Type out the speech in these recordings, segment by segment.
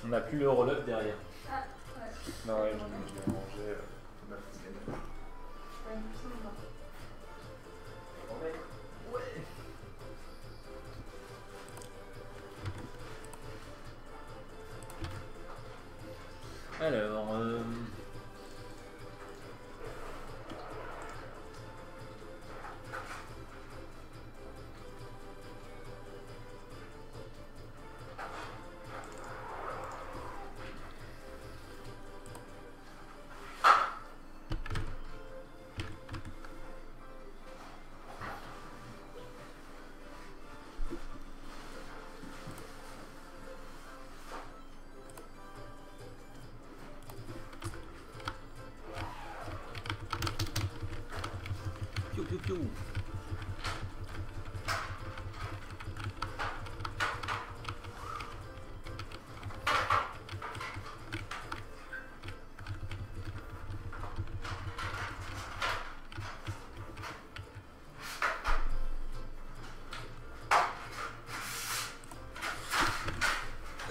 On n'a plus le roll-up derrière. Ah, ouais. Non, ouais, je vais manger ma cuisine. Ouais, ça me va. Ouais. Alors, piou piou piou.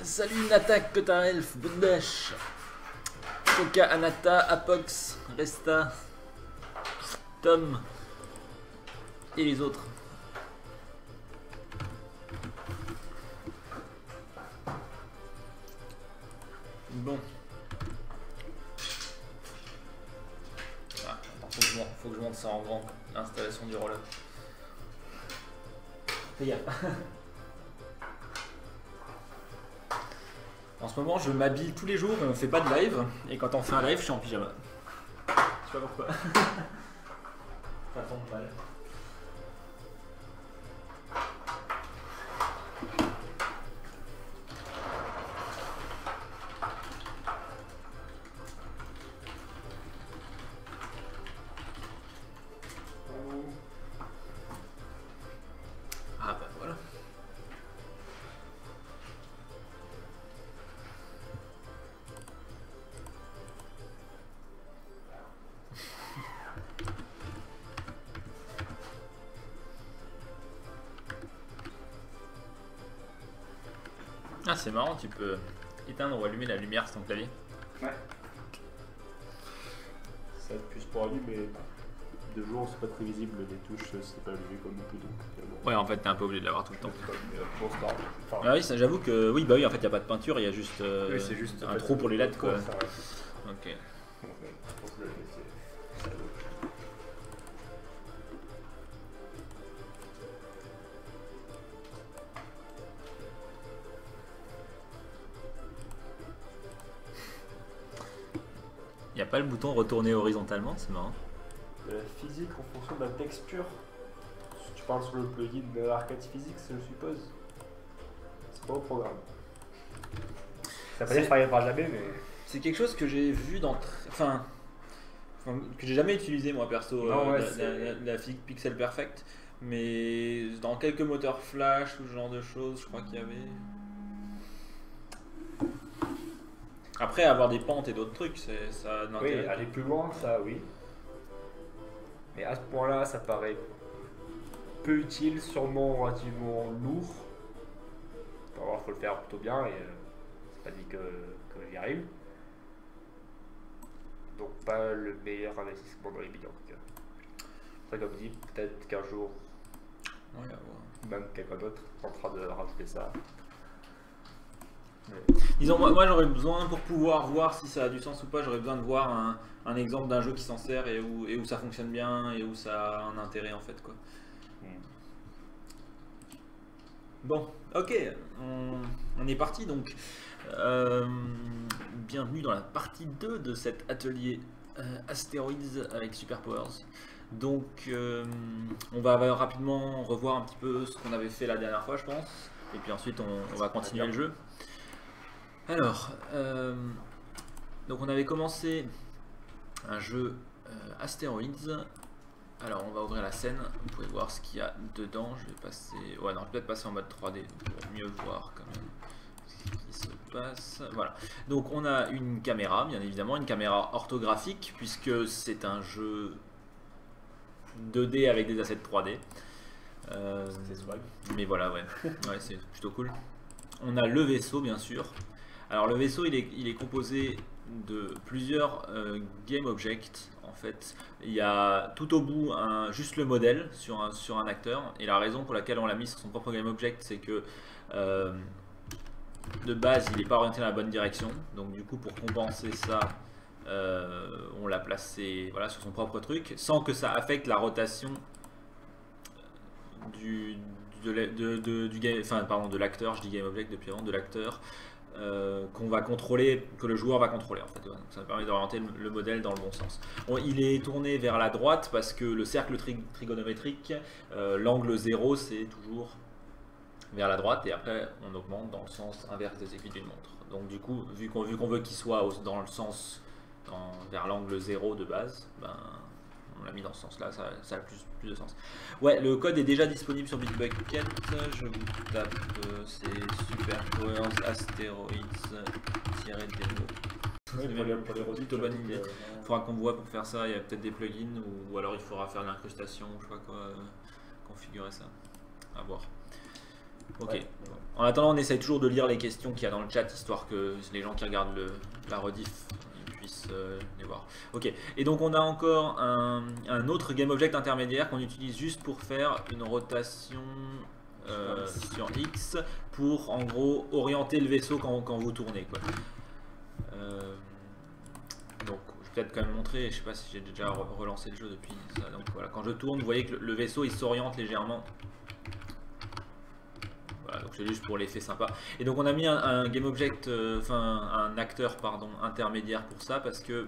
Salut Nata, Kota Elf, Bundash, Koka, Anata, Apox, Resta, Tom et les autres. Bon. Ah, attends, faut que je monte ça en grand, l'installation du roller. Fais gaffe. En ce moment, je m'habille tous les jours, on fait pas de live, et quand on fait un live, je suis en pyjama. Je sais pas pourquoi. Ça tombe mal. Ah bah voilà. Ah c'est marrant, tu peux éteindre ou allumer la lumière sur ton clavier. Ouais. Ça plus pour allumer, mais de jour c'est pas très visible, les touches c'est pas allumé comme un peu donc. Bon. Ouais, en fait, t'es un peu obligé de l'avoir tout le temps. Bon, c'est pas grave. Enfin, Ah oui, j'avoue que oui, bah oui, en fait, il y a pas de peinture, il y a juste, oui, c'est juste un trou pour les LED quoi. Ça, ouais. Ok. Donc, je pense que le c'est ça. Il n'y a pas le bouton retourner horizontalement, c'est marrant. De la physique en fonction de la texture. Tu parles sur le plugin de l'arcade physique, je suppose. C'est pas au programme. Ça veut dire que ça n'arrivera jamais, mais. C'est quelque chose que j'ai vu dans. Enfin, que j'ai jamais utilisé moi perso, Non, ouais, la physique Pixel Perfect. Mais dans quelques moteurs flash ou ce genre de choses, je crois qu'il y avait. Après, avoir des pentes et d'autres trucs, ça a de Oui, l'intérêt. aller plus loin, ça oui. Mais à ce point-là, ça paraît peu utile, sûrement relativement lourd. Alors, il faut le faire plutôt bien et c'est pas dit que j'y arrive. Donc, pas le meilleur investissement dans les billes en tout cas. Après, comme dit, peut-être qu'un jour, Ouais, à voir. même quelqu'un d'autre tentera de rajouter ça. Disons, moi j'aurais besoin, pour pouvoir voir si ça a du sens ou pas, j'aurais besoin de voir un exemple d'un jeu qui s'en sert et où ça fonctionne bien et où ça a un intérêt en fait quoi. Bon, ok, on est parti donc. Bienvenue dans la partie 2 de cet atelier Astéroïdes avec Superpowers. Donc on va rapidement revoir un petit peu ce qu'on avait fait la dernière fois je pense. Et puis ensuite on va continuer le jeu. Alors, donc on avait commencé un jeu Astéroïdes. Alors on va ouvrir la scène, vous pouvez voir ce qu'il y a dedans. Je vais passer, ouais non, je vais peut-être passer en mode 3D pour mieux voir quand même ce qui se passe. Voilà, donc on a une caméra, bien évidemment, une caméra orthographique puisque c'est un jeu 2D avec des assets 3D. C'est swag. Mais voilà, ouais, ouais c'est plutôt cool. On a le vaisseau bien sûr, Alors le vaisseau il est composé de plusieurs game objects. En fait, il y a tout au bout juste le modèle sur un acteur, et la raison pour laquelle on l'a mis sur son propre game object, c'est que de base il n'est pas orienté dans la bonne direction, donc du coup pour compenser ça on l'a placé voilà, sur son propre truc sans que ça affecte la rotation de l'acteur, je dis game object depuis avant, de l'acteur qu'on va contrôler, que le joueur va contrôler en fait. Donc ça permet d'orienter le modèle dans le bon sens. Bon, il est tourné vers la droite parce que le cercle trigonométrique, l'angle 0 c'est toujours vers la droite, et après on augmente dans le sens inverse des aiguilles d'une montre. Donc du coup, vu qu'on veut qu'il soit dans le sens vers l'angle 0 de base, ben, on l'a mis dans ce sens là, ça a plus de sens. Ouais, le code est déjà disponible sur Bitbucket, je vous tape, c'est Superpowers Asteroids-Demo. Ouais, pour les plutôt bonne idée. Il faudra qu'on voit pour faire ça, il y a peut-être des plugins, ou alors il faudra faire l'incrustation, je sais pas quoi, configurer ça, à voir. Ok. Ouais. En attendant, on essaye toujours de lire les questions qu'il y a dans le chat, histoire que les gens qui regardent la rediff puissent les voir. Ok. Et donc on a encore un autre GameObject intermédiaire qu'on utilise juste pour faire une rotation sur X, pour en gros orienter le vaisseau quand vous tournez, quoi. Donc je vais peut-être quand même montrer, je sais pas si j'ai déjà relancé le jeu depuis ça. Donc voilà, quand je tourne, vous voyez que le vaisseau il s'oriente légèrement. Voilà, donc c'est juste pour l'effet sympa. Et donc on a mis un game object, un acteur pardon, intermédiaire pour ça, parce que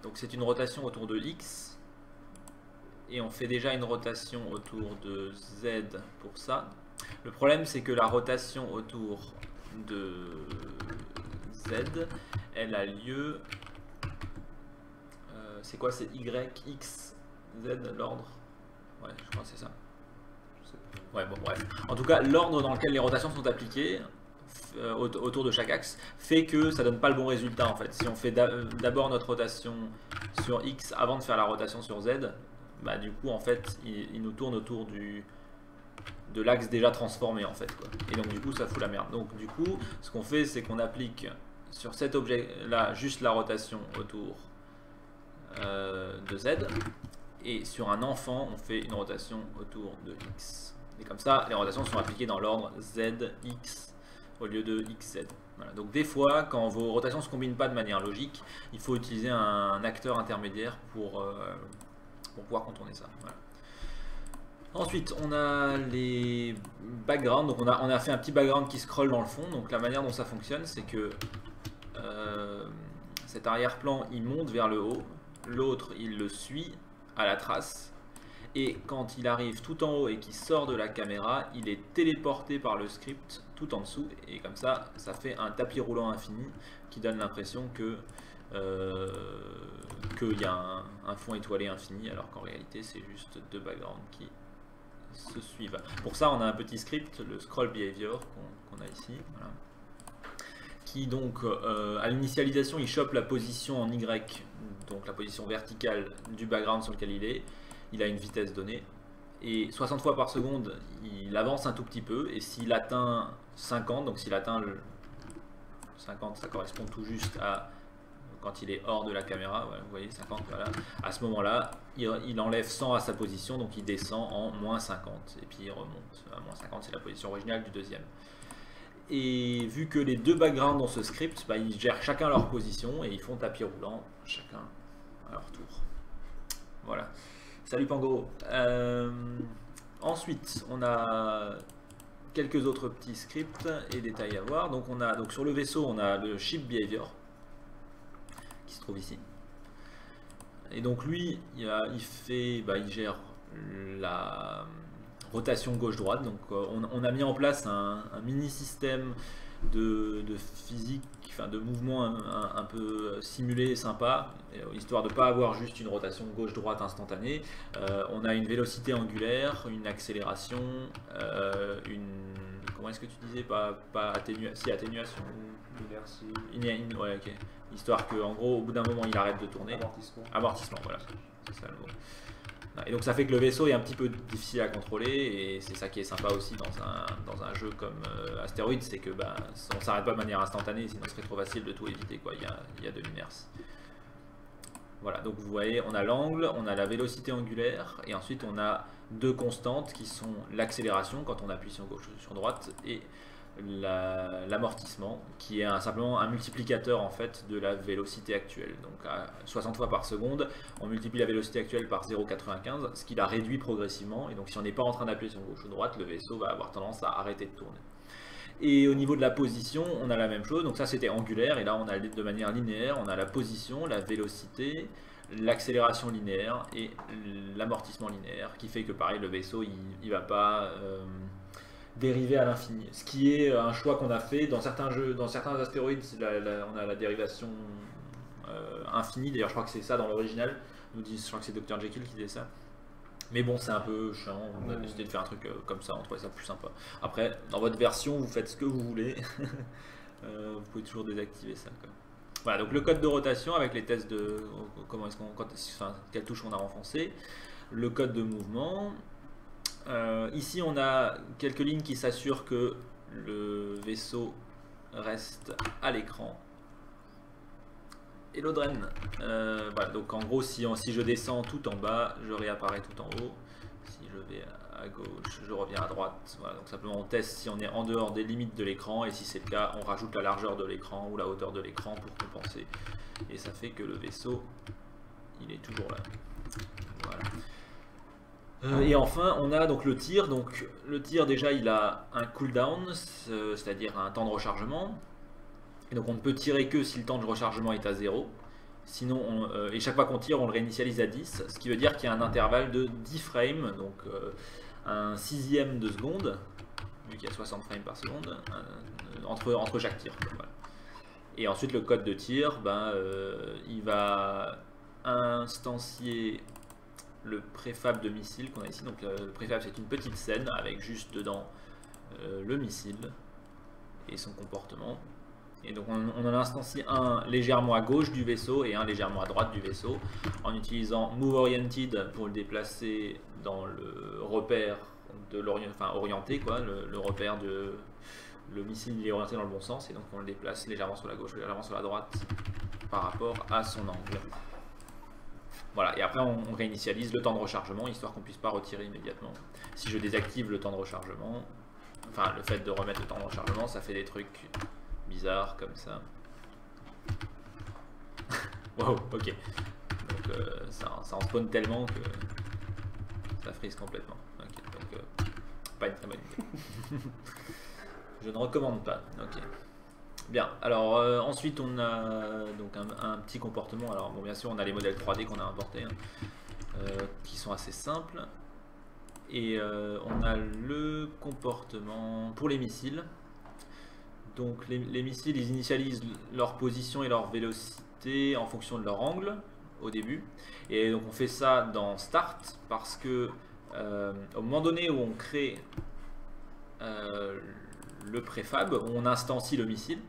donc c'est une rotation autour de X, et on fait déjà une rotation autour de Z pour ça. Le problème c'est que la rotation autour de Z, elle a lieu, c'est quoi, c'est Y, X, Z, l'ordre? Ouais, je crois que c'est ça. Ouais, bon, bref. En tout cas, l'ordre dans lequel les rotations sont appliquées autour de chaque axe fait que ça donne pas le bon résultat en fait. Si on fait d'abord notre rotation sur X avant de faire la rotation sur Z, bah du coup en fait il nous tourne autour de l'axe déjà transformé en fait, quoi. Et donc du coup ça fout la merde. Donc du coup ce qu'on fait, c'est qu'on applique sur cet objet là juste la rotation autour de Z, et sur un enfant on fait une rotation autour de X. Et comme ça, les rotations sont appliquées dans l'ordre ZX au lieu de XZ. Voilà. Donc des fois, quand vos rotations ne se combinent pas de manière logique, il faut utiliser un acteur intermédiaire pour pouvoir contourner ça. Voilà. Ensuite, on a les backgrounds. Donc on a fait un petit background qui scrolle dans le fond. Donc la manière dont ça fonctionne, c'est que cet arrière-plan, il monte vers le haut. L'autre, il le suit à la trace. Et quand il arrive tout en haut et qu'il sort de la caméra, il est téléporté par le script tout en dessous, et comme ça, ça fait un tapis roulant infini qui donne l'impression que qu'il y a un fond étoilé infini, alors qu'en réalité c'est juste deux backgrounds qui se suivent. Pour ça, on a un petit script, le scroll behavior qu'on a ici, voilà, qui donc à l'initialisation il chope la position en Y, donc la position verticale du background sur lequel il est. Il a une vitesse donnée, et 60 fois par seconde il avance un tout petit peu, et s'il atteint 50, donc s'il atteint le 50, ça correspond tout juste à quand il est hors de la caméra, voilà, vous voyez 50, voilà. À ce moment là il enlève 100 à sa position, donc il descend en moins 50, et puis il remonte à moins 50, c'est la position originale du deuxième. Et vu que les deux backgrounds dans ce script, bah, ils gèrent chacun leur position et ils font tapis roulant chacun à leur tour. Voilà. Salut Pango. Ensuite, on a quelques autres petits scripts et détails à voir. Donc sur le vaisseau, on a le ship behavior qui se trouve ici. Et donc lui, il gère la rotation gauche-droite. Donc on a mis en place un mini système de physique, enfin de mouvement un peu simulé, sympa, histoire de ne pas avoir juste une rotation gauche-droite instantanée. On a une vélocité angulaire, une accélération, comment est-ce que tu disais, pas atténuation, inertie, ouais, ok. Histoire que en gros au bout d'un moment il arrête de tourner. Amortissement, voilà, c'est ça le mot. Et donc ça fait que le vaisseau est un petit peu difficile à contrôler, et c'est ça qui est sympa aussi dans un jeu comme Asteroids, c'est que on s'arrête pas de manière instantanée, sinon ce serait trop facile de tout éviter, quoi. Il y a de l'inerce. Voilà, donc vous voyez, on a l'angle, on a la vélocité angulaire, et ensuite on a deux constantes qui sont l'accélération quand on appuie sur gauche ou sur droite, et l'amortissement, qui est simplement un multiplicateur en fait de la vélocité actuelle. Donc à 60 fois par seconde, on multiplie la vélocité actuelle par 0,95, ce qui la réduit progressivement, et donc si on n'est pas en train d'appuyer sur gauche ou droite, le vaisseau va avoir tendance à arrêter de tourner. Et au niveau de la position, on a la même chose, donc ça c'était angulaire, et là on a de manière linéaire, on a la position, la vélocité, l'accélération linéaire et l'amortissement linéaire, qui fait que pareil, le vaisseau il va pas dériver à l'infini, ce qui est un choix qu'on a fait dans certains jeux, dans certains astéroïdes. On a la dérivation infinie, d'ailleurs je crois que c'est ça dans l'original, je crois que c'est Dr Jekyll qui disait ça, mais bon c'est un peu chiant, on a décidé de faire un truc comme ça, on trouvait ça plus sympa. Après dans votre version vous faites ce que vous voulez, vous pouvez toujours désactiver ça, quoi. Voilà, donc le code de rotation avec les tests de comment est-ce quelle touche on a renfoncé, le code de mouvement. Ici on a quelques lignes qui s'assurent que le vaisseau reste à l'écran. Et l'Odren, voilà, donc en gros si je descends tout en bas, je réapparais tout en haut. Si je vais à gauche, je reviens à droite. Voilà, donc simplement on teste si on est en dehors des limites de l'écran, et si c'est le cas, on rajoute la largeur de l'écran ou la hauteur de l'écran pour compenser. Et ça fait que le vaisseau, il est toujours là. Voilà. Et enfin, on a donc le tir. Donc le tir, déjà, il a un cooldown, c'est-à-dire un temps de rechargement. Et donc on ne peut tirer que si le temps de rechargement est à 0. Sinon, et chaque fois qu'on tire, on le réinitialise à 10, ce qui veut dire qu'il y a un intervalle de 10 frames, donc un sixième de seconde, vu qu'il y a 60 frames par seconde, entre chaque tir. Voilà. Et ensuite, le code de tir, il va instancier le préfab de missile qu'on a ici. Donc le préfab, c'est une petite scène avec juste dedans le missile et son comportement. Et donc on en instancie un légèrement à gauche du vaisseau et un légèrement à droite du vaisseau, en utilisant Move Oriented pour le déplacer dans le repère de orienté, quoi, le repère de le missile, il est orienté dans le bon sens, et donc on le déplace légèrement sur la gauche, légèrement sur la droite par rapport à son angle. Voilà, et après on réinitialise le temps de rechargement, histoire qu'on puisse pas retirer immédiatement. Si je désactive le temps de rechargement, enfin le fait de remettre le temps de rechargement, ça fait des trucs bizarres comme ça. Wow, ok. Donc ça en spawn tellement que ça frise complètement. Okay, donc pas une très bonne idée. Je ne recommande pas. Ok. Bien, alors ensuite on a donc un petit comportement. Alors bon, bien sûr on a les modèles 3D qu'on a importés, qui sont assez simples, et on a le comportement pour les missiles. Donc les missiles, ils initialisent leur position et leur vélocité en fonction de leur angle au début, et donc on fait ça dans Start parce que au moment donné où on crée le préfab, on instancie le missile,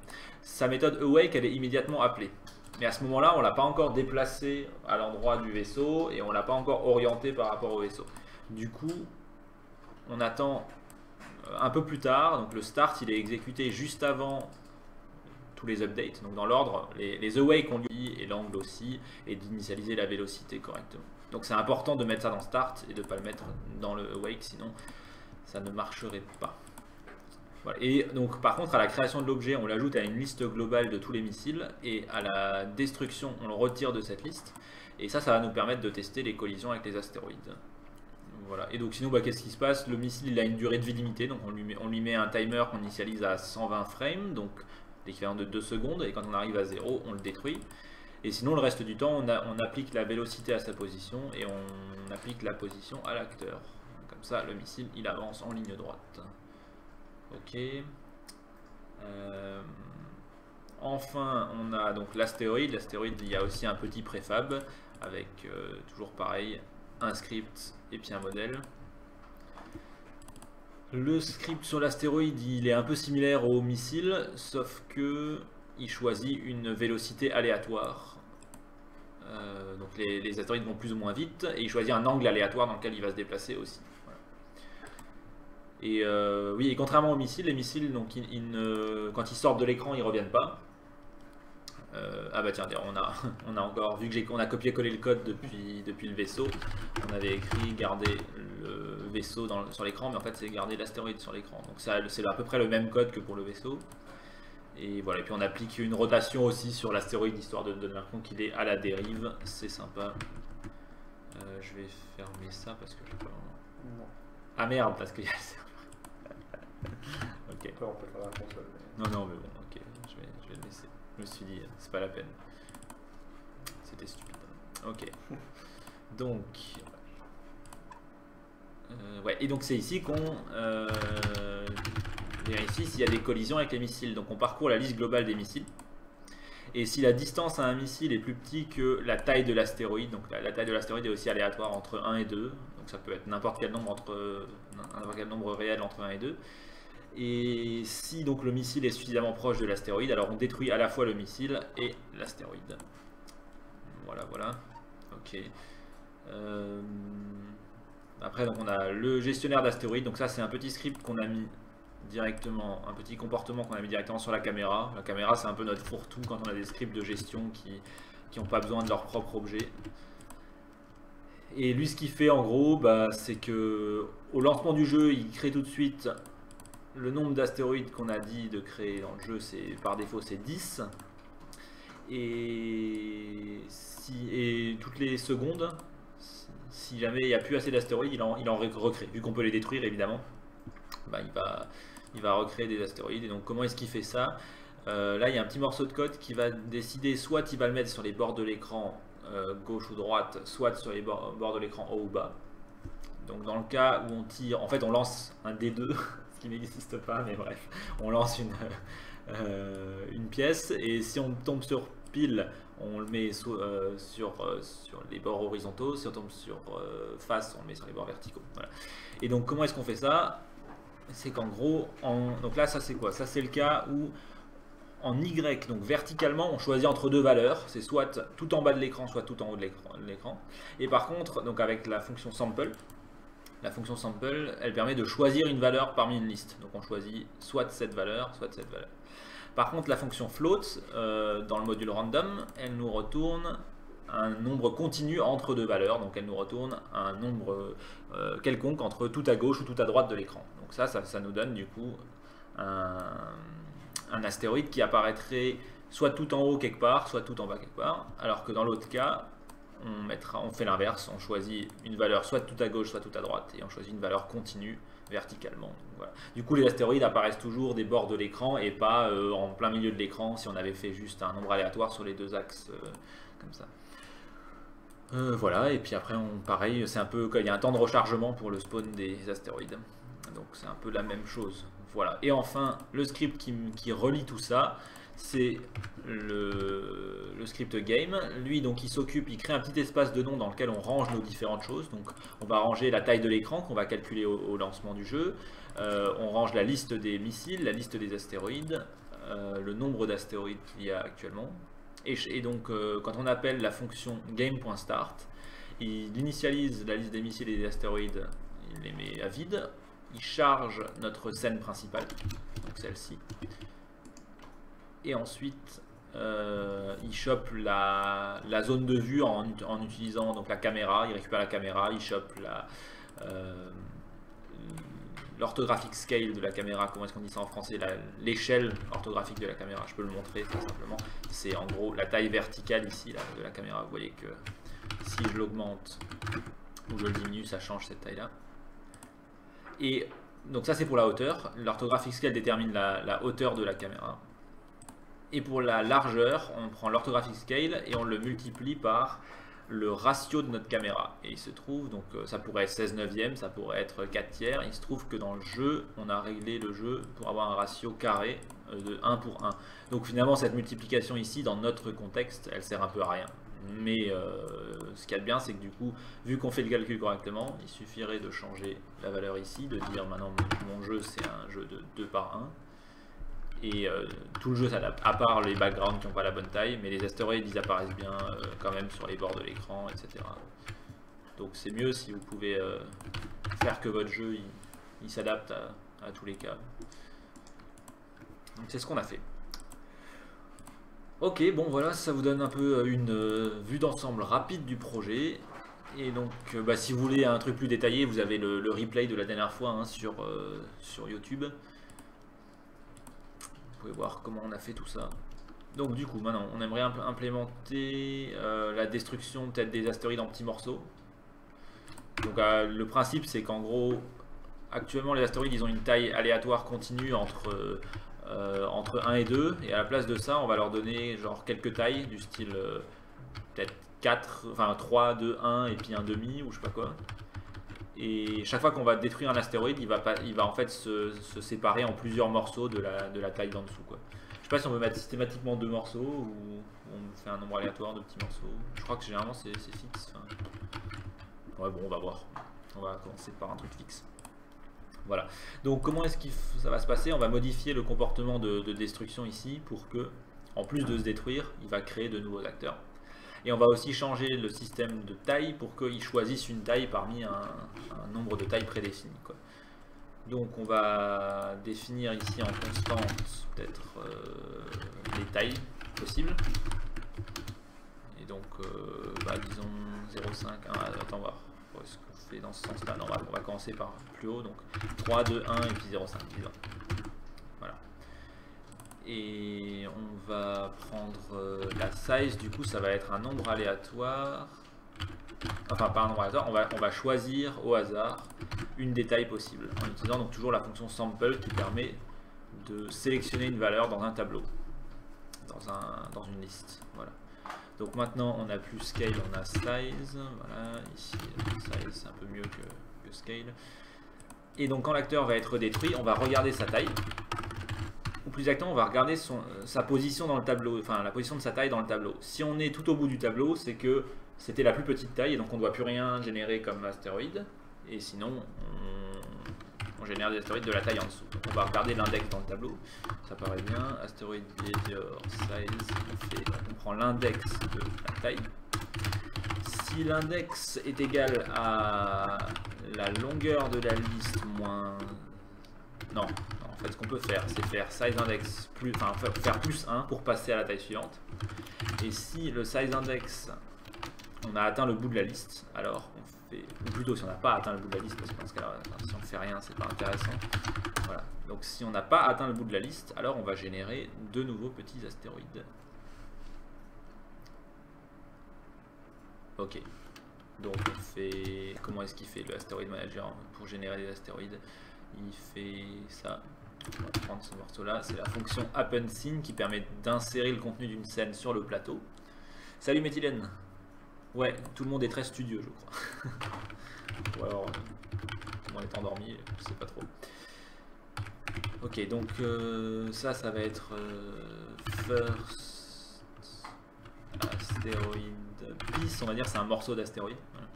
sa méthode awake elle est immédiatement appelée. Mais à ce moment-là, on l'a pas encore déplacé à l'endroit du vaisseau et on l'a pas encore orienté par rapport au vaisseau. Du coup, on attend un peu plus tard. Donc le start, il est exécuté juste avant tous les updates. Donc dans l'ordre, les awake ont lieu et l'angle aussi, et d'initialiser la vélocité correctement. Donc c'est important de mettre ça dans start et de ne pas le mettre dans le awake, sinon ça ne marcherait pas. Voilà. Et donc par contre à la création de l'objet, on l'ajoute à une liste globale de tous les missiles, et à la destruction on le retire de cette liste, et ça va nous permettre de tester les collisions avec les astéroïdes. Voilà. Et donc sinon qu'est-ce qui se passe? Le missile il a une durée de vie limitée, donc on lui met un timer qu'on initialise à 120 frames, donc l'équivalent de 2 secondes, et quand on arrive à 0 on le détruit. Et sinon le reste du temps on applique la vélocité à sa position et on applique la position à l'acteur. Comme ça le missile il avance en ligne droite. Ok. Enfin, on a donc l'astéroïde. L'astéroïde, il y a aussi un petit préfab avec toujours pareil, un script et puis un modèle. Le script sur l'astéroïde, il est un peu similaire au missile, sauf que il choisit une vélocité aléatoire Donc les astéroïdes vont plus ou moins vite, et il choisit un angle aléatoire dans lequel il va se déplacer aussi. Voilà. Et oui, et contrairement aux missiles, les missiles, donc, quand ils sortent de l'écran, ils reviennent pas. Ah bah tiens, on a encore, vu que on a copié-collé le code depuis le vaisseau, on avait écrit garder le vaisseau sur l'écran, mais en fait c'est garder l'astéroïde sur l'écran. Donc c'est à peu près le même code que pour le vaisseau. Et voilà, et puis on applique une rotation aussi sur l'astéroïde, histoire de donner compte qu'il est à la dérive, c'est sympa. Je vais fermer ça parce que je peux pas... Non. Ah merde, parce qu'il y a le serveur. Ok. Après, on peut faire la console. Mais... Non, mais bon, ok, je vais le laisser. Je me suis dit, c'est pas la peine. C'était stupide. Ok. Donc... ouais, et donc c'est ici qu'on vérifie s'il y a des collisions avec les missiles. Donc on parcourt la liste globale des missiles. Et si la distance à un missile est plus petite que la taille de l'astéroïde, donc la taille de l'astéroïde est aussi aléatoire entre 1 et 2, donc ça peut être n'importe quel nombre réel entre 1 et 2. Et si donc le missile est suffisamment proche de l'astéroïde, alors on détruit à la fois le missile et l'astéroïde. Voilà. Ok. Après donc on a le gestionnaire d'astéroïdes, donc ça c'est un petit script qu'on a mis directement, un petit comportement qu'on a mis directement sur la caméra. La caméra c'est un peu notre fourre-tout quand on a des scripts de gestion qui n'ont pas besoin de leur propre objet. Et lui ce qu'il fait en gros, bah, c'est que au lancement du jeu il crée tout de suite le nombre d'astéroïdes qu'on a dit de créer dans le jeu, c'est par défaut c'est 10. Et toutes les secondes, si jamais il n'y a plus assez d'astéroïdes, il en recrée. Vu qu'on peut les détruire évidemment, bah, il va recréer des astéroïdes. Et donc comment est-ce qu'il fait ça? Là il y a un petit morceau de code qui va décider, soit il va le mettre sur les bords de l'écran gauche ou droite, soit sur les bords de l'écran haut ou bas. Donc dans le cas où on tire, en fait on lance un D2, ce qui n'existe pas, mais bref, on lance une pièce, et si on tombe sur pile, on le met sur les bords horizontaux, si on tombe sur face, on le met sur les bords verticaux. Voilà. Et donc comment est-ce qu'on fait ça? C'est qu'en gros, donc là ça c'est quoi? Ça c'est le cas où en Y, donc verticalement, on choisit entre deux valeurs, c'est soit tout en bas de l'écran, soit tout en haut de l'écran. Et par contre, donc avec la fonction sample, elle permet de choisir une valeur parmi une liste. Donc on choisit soit cette valeur, soit cette valeur. Par contre, la fonction float, dans le module random, elle nous retourne un nombre continu entre deux valeurs. Donc elle nous retourne un nombre quelconque entre tout à gauche ou tout à droite de l'écran. Donc ça nous donne du coup un astéroïde qui apparaîtrait soit tout en haut quelque part, soit tout en bas quelque part. Alors que dans l'autre cas, on fait l'inverse, on choisit une valeur soit tout à gauche, soit tout à droite, et on choisit une valeur continue verticalement. Donc, voilà. Du coup, les astéroïdes apparaissent toujours des bords de l'écran et pas en plein milieu de l'écran si on avait fait juste un nombre aléatoire sur les deux axes comme ça. Voilà, et puis après, pareil, c'est un peu, il y a un temps de rechargement pour le spawn des astéroïdes. Donc c'est un peu la même chose. Voilà. Et enfin, le script qui relie tout ça, c'est le script game. Lui, donc, il crée un petit espace de nom dans lequel on range nos différentes choses. Donc, on va ranger la taille de l'écran qu'on va calculer au lancement du jeu. On range la liste des missiles, la liste des astéroïdes, le nombre d'astéroïdes qu'il y a actuellement. Et donc, quand on appelle la fonction game.start, il initialise la liste des missiles et des astéroïdes, il les met à vide. Il charge notre scène principale, donc celle-ci. Et ensuite, il chope la zone de vue en utilisant donc la caméra. Il récupère la caméra, il chope l'orthographic scale de la caméra. Comment est-ce qu'on dit ça en français? L'échelle orthographique de la caméra. Je peux le montrer très simplement. C'est en gros la taille verticale ici là, de la caméra. Vous voyez que si je l'augmente ou je le diminue, ça change cette taille-là. Et donc ça c'est pour la hauteur. L'orthographic scale détermine la hauteur de la caméra. Et pour la largeur, on prend l'orthographic scale et on le multiplie par le ratio de notre caméra. Et il se trouve, donc ça pourrait être 16/9, ça pourrait être 4/3. Il se trouve que dans le jeu, on a réglé le jeu pour avoir un ratio carré de 1 pour 1. Donc finalement cette multiplication ici, dans notre contexte, elle sert un peu à rien. Mais ce qu'il y a de bien, c'est que du coup, vu qu'on fait le calcul correctement, il suffirait de changer la valeur ici, de dire maintenant mon jeu c'est un jeu de 2 par 1. Et tout le jeu s'adapte, à part les backgrounds qui n'ont pas la bonne taille, mais les astéroïdes ils apparaissent bien quand même sur les bords de l'écran, etc. Donc c'est mieux si vous pouvez faire que votre jeu il s'adapte à tous les cas. Donc c'est ce qu'on a fait. Ok, bon voilà, ça vous donne un peu une vue d'ensemble rapide du projet. Et donc si vous voulez un truc plus détaillé, vous avez le replay de la dernière fois hein, sur YouTube. Vous pouvez voir comment on a fait tout ça. Donc du coup, maintenant, on aimerait implémenter la destruction peut-être des astéroïdes en petits morceaux. Donc le principe, c'est qu'en gros, actuellement, les astéroïdes, ils ont une taille aléatoire continue entre 1 et 2. Et à la place de ça, on va leur donner genre quelques tailles du style peut-être 4, enfin 3, 2, 1 et puis un demi ou je sais pas quoi. Et chaque fois qu'on va détruire un astéroïde, il va en fait se séparer en plusieurs morceaux de la taille d'en dessous, quoi. Je sais pas si on veut mettre systématiquement 2 morceaux ou on fait un nombre aléatoire de petits morceaux. Je crois que généralement c'est fixe. Enfin... Ouais bon, on va voir. On va commencer par un truc fixe. Voilà. Donc comment est-ce que ça va se passer? On va modifier le comportement de destruction ici pour que, en plus de se détruire, il va créer de nouveaux acteurs. Et on va aussi changer le système de taille pour qu'il choisisse une taille parmi un nombre de tailles prédéfinies, quoi. Donc on va définir ici en constante peut-être les tailles possibles. Et donc disons 0,5, 1, attends voir. Est-ce qu'on fait dans ce sens-là? Non, on va commencer par plus haut, donc 3, 2, 1 et puis 0,5, disons. Voilà. Et on va prendre la size, du coup ça va être un nombre aléatoire, enfin pas un nombre aléatoire, on va choisir au hasard une des tailles possibles en utilisant donc toujours la fonction sample qui permet de sélectionner une valeur dans un tableau, dans une liste. Voilà. Donc maintenant on a plus scale, on a size, voilà, ici size c'est un peu mieux que scale. Et donc quand l'acteur va être détruit, on va regarder sa taille. Ou plus exactement, on va regarder sa position dans le tableau, enfin la position de sa taille dans le tableau. Si on est tout au bout du tableau, c'est que c'était la plus petite taille et donc on ne doit plus rien générer comme astéroïde. Et sinon, on génère des astéroïdes de la taille en dessous. Donc on va regarder l'index dans le tableau, ça paraît bien. Astéroïde behavior size, on prend l'index de la taille. Si l'index est égal à la longueur de la liste moins... Non. En fait, ce qu'on peut faire, c'est faire size index plus, enfin faire plus 1 pour passer à la taille suivante. Et si le size index, on a atteint le bout de la liste, alors on fait, ou plutôt si on n'a pas atteint le bout de la liste, parce que dans ce cas-là, si on ne fait rien, c'est pas intéressant. Voilà. Donc si on n'a pas atteint le bout de la liste, alors on va générer de nouveaux petits astéroïdes. Ok. Donc on fait, comment est-ce qu'il fait le astéroïde manager pour générer des astéroïdes? Il fait ça. On va prendre ce morceau là, c'est la fonction appendScene qui permet d'insérer le contenu d'une scène sur le plateau. Salut Méthylène. Ouais, tout le monde est très studieux je crois. Ou alors tout le monde est endormi, je sais pas trop. Ok, donc ça va être first astéroïde piece, on va dire c'est un morceau d'astéroïde. Voilà.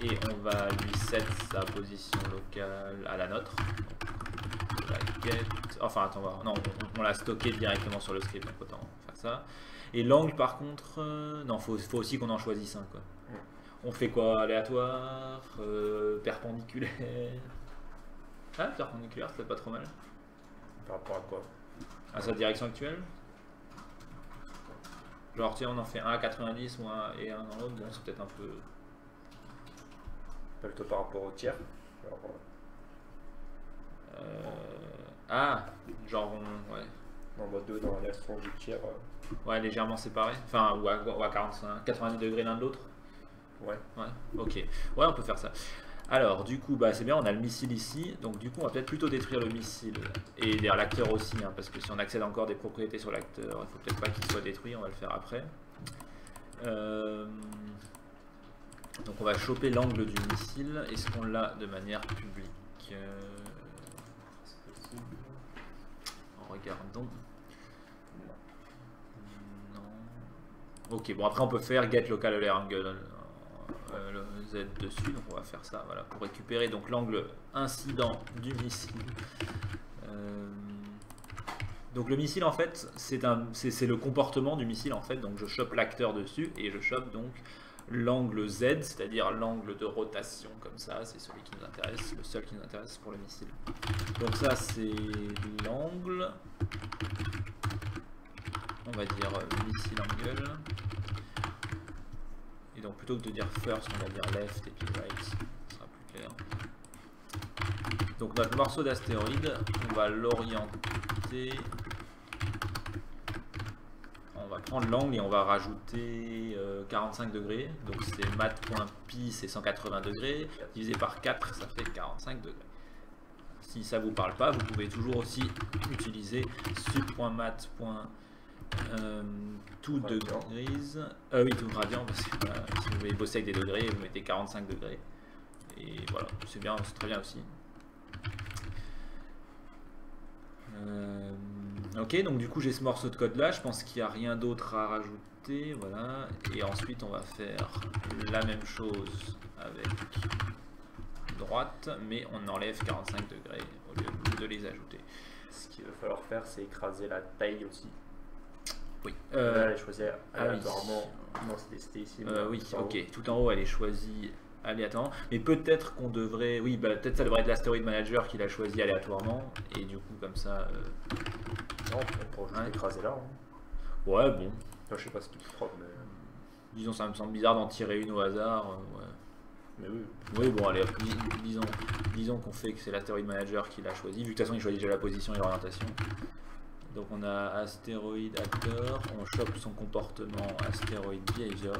Et on va lui set sa position locale à la nôtre. Enfin attends, non, on l'a stocké directement sur le script, donc autant faire ça. Et l'angle par contre, non, faut aussi qu'on en choisisse un, quoi. On fait quoi? Aléatoire, perpendiculaire. Ah, perpendiculaire, c'est pas trop mal. Par rapport à quoi? À sa direction actuelle. Genre tiens, on en fait un à 90 ou et un dans l'autre, bon c'est peut-être un peu... Plutôt par rapport au tiers. Alors, ah, genre ouais. En mode 2 dans la direction du tiers. Ouais, légèrement séparé. Enfin, ou à 45, 90 degrés l'un de l'autre. Ouais. Ouais, ok. Ouais, on peut faire ça. Alors, du coup, bah, c'est bien, on a le missile ici. Donc, du coup, on va peut-être plutôt détruire le missile. Et d'ailleurs, l'acteur aussi, hein, parce que si on accède encore des propriétés sur l'acteur, il faut peut-être pas qu'il soit détruit, on va le faire après. Donc, on va choper l'angle du missile. Est-ce qu'on l'a de manière publique? Regardons. Non. Ok, bon après on peut faire get local layer angle le Z dessus, donc on va faire ça, voilà, pour récupérer donc l'angle incident du missile. Donc le missile en fait, c'est le comportement du missile en fait. Donc je chope l'acteur dessus et je chope donc l'angle Z, c'est-à-dire l'angle de rotation comme ça. C'est celui qui nous intéresse, le seul qui nous intéresse pour le missile. Donc ça c'est l'angle. On va dire missile angle. Et donc plutôt que de dire first, on va dire left et puis right. Ce sera plus clair. Donc notre morceau d'astéroïde, on va l'orienter. On va prendre l'angle et on va rajouter 45 degrés. Donc c'est mat.pi, c'est 180 degrés. Divisé par 4, ça fait 45 degrés. Si ça vous parle pas, vous pouvez toujours aussi utiliser sub.mat. Tout degrés. Oui, tout gradient, parce que voilà, si vous voulez bosser avec des degrés, vous mettez 45 degrés. Et voilà, c'est bien, c'est très bien aussi. Ok, donc du coup j'ai ce morceau de code là, je pense qu'il n'y a rien d'autre à rajouter, voilà. Et ensuite on va faire la même chose avec droite, mais on enlève 45 degrés au lieu de les ajouter. Ce qu'il va falloir faire, c'est écraser la taille aussi. Oui. Là, elle est choisie aléatoirement. Non, c'était ici. Oui, ok. Tout en haut, elle est choisie aléatoirement. Mais peut-être qu'on devrait. Oui, bah, peut-être ça devrait être l'Asteroid Manager qui l'a choisi aléatoirement. Et du coup, comme ça. Non, on pourrait juste écraser là. Hein. Ouais, bon. Enfin, je sais pas ce qu'il faut, mais. Disons, ça me semble bizarre d'en tirer une au hasard. Ouais. Mais oui. Oui, bon, allez, disons qu'on fait que c'est l'Asteroid Manager qui l'a choisi. Vu que de toute façon, il choisit déjà la position et l'orientation. Donc on a astéroïde actor, on chope son comportement astéroïde behavior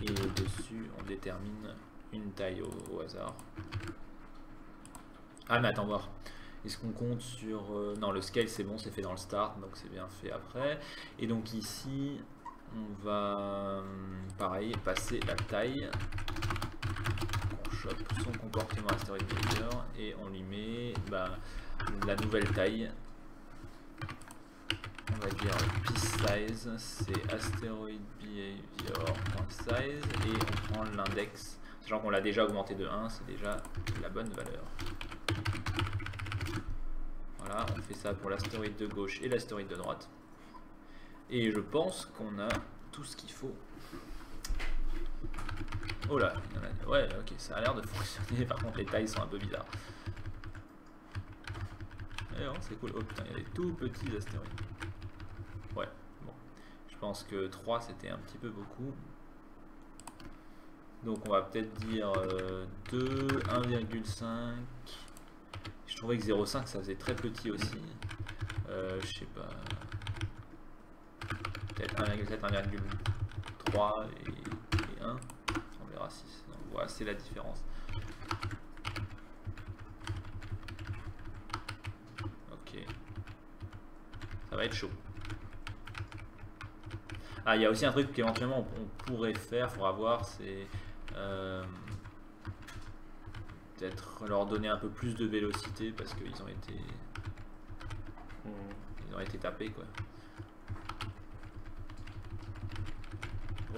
et dessus on détermine une taille au hasard. Ah mais attends voir, est-ce qu'on compte sur... non, le scale c'est bon, c'est fait dans le start, donc c'est bien fait après. Et donc ici on va pareil passer la taille. On chope son comportement astéroïde behavior et on lui met la nouvelle taille. On va dire piece size, c'est asteroid behavior.size et on prend l'index, sachant qu'on l'a déjà augmenté de 1, c'est déjà la bonne valeur. Voilà, on fait ça pour l'astéroïde de gauche et l'astéroïde de droite. Et je pense qu'on a tout ce qu'il faut. Oh là, il y en a... ouais, ok, ça a l'air de fonctionner, par contre les tailles sont un peu bizarres. Et non, c'est cool. Oh putain, il y a des tout petits astéroïdes. Ouais, bon. Je pense que 3 c'était un petit peu beaucoup. Donc on va peut-être dire 2, 1,5. Je trouvais que 0,5 ça faisait très petit aussi. Je sais pas. Peut-être 1,7, 1,3 et 1. On verra si. Donc voilà, c'est la différence. Ok. Ça va être chaud. Ah, il y a aussi un truc qu'éventuellement on pourrait faire, il faudra voir, c'est peut-être leur donner un peu plus de vélocité parce qu'ils ont été tapés quoi.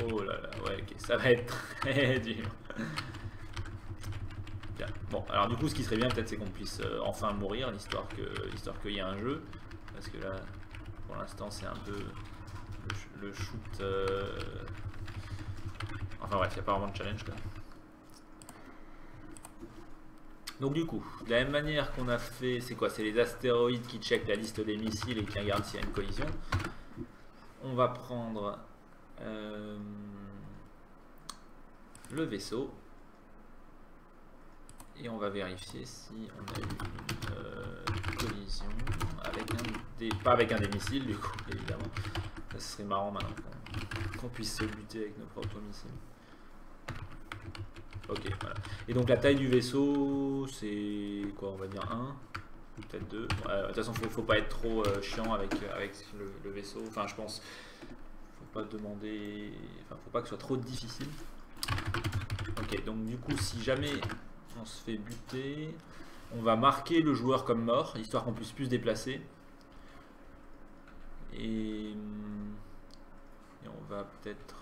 Oh là là, ouais, ok, ça va être très dur. Bien. Bon, alors du coup, ce qui serait bien peut-être, c'est qu'on puisse enfin mourir, histoire qu'il y ait un jeu, parce que là, pour l'instant, c'est un peu le shoot. Enfin bref, il n'y a pas vraiment de challenge là. Donc du coup, de la même manière qu'on a fait, c'est quoi? C'est les astéroïdes qui checkent la liste des missiles et qui regardent s'il y a une collision. On va prendre le vaisseau et on va vérifier si on a eu une collision avec pas avec un des missiles du coup, évidemment. Ça serait marrant maintenant qu'on puisse se buter avec nos propres missiles. Ok, voilà. Et donc la taille du vaisseau, c'est quoi? On va dire 1 ou peut-être 2. De toute façon, faut pas être trop chiant avec le vaisseau. Enfin, je pense, faut pas demander. Enfin, faut pas que ce soit trop difficile. Ok, donc du coup, si jamais on se fait buter, on va marquer le joueur comme mort, histoire qu'on puisse plus se déplacer. Et on va peut-être.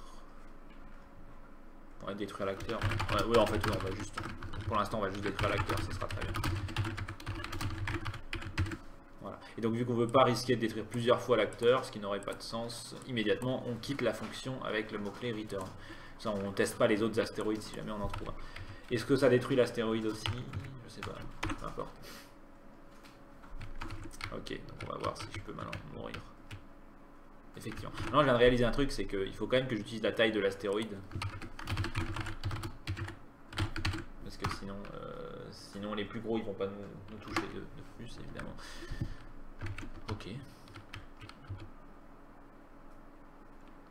On va détruire l'acteur. Ouais, en fait, oui, on va juste. Pour l'instant, on va juste détruire l'acteur, ça sera très bien. Voilà. Et donc vu qu'on ne veut pas risquer de détruire plusieurs fois l'acteur, ce qui n'aurait pas de sens, immédiatement on quitte la fonction avec le mot-clé return. Ça, on ne teste pas les autres astéroïdes si jamais on en trouve un. Est-ce que ça détruit l'astéroïde aussi? Je sais pas, peu importe. Ok, donc on va voir si je peux maintenant mourir. Effectivement. Maintenant, je viens de réaliser un truc, c'est qu'il faut quand même que j'utilise la taille de l'astéroïde. Parce que sinon les plus gros, ils vont pas nous toucher de plus, évidemment. Ok.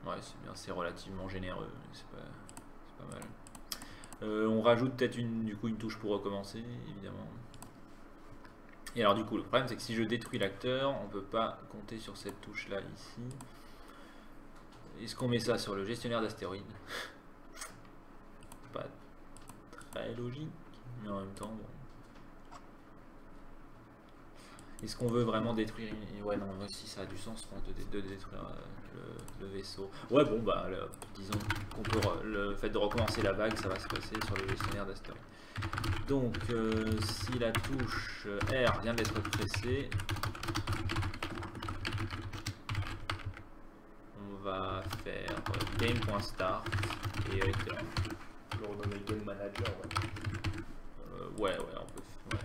Ouais, c'est bien, c'est relativement généreux, c'est pas mal. On rajoute peut-être du coup une touche pour recommencer, évidemment. Et alors du coup, le problème c'est que si je détruis l'acteur, on peut pas compter sur cette touche là ici. Est-ce qu'on met ça sur le gestionnaire d'astéroïdes? Pas très logique, mais en même temps, bon. Est-ce qu'on veut vraiment détruire? Ouais, non, si ça a du sens de détruire le vaisseau. Ouais, bon, bah, disons qu'on peut le fait de recommencer la vague, ça va se passer sur le gestionnaire d'astéroïdes. Donc, si la touche R vient d'être pressée, on va faire game.start et return. Je vais redonner game manager. Ouais, on peut. Ouais.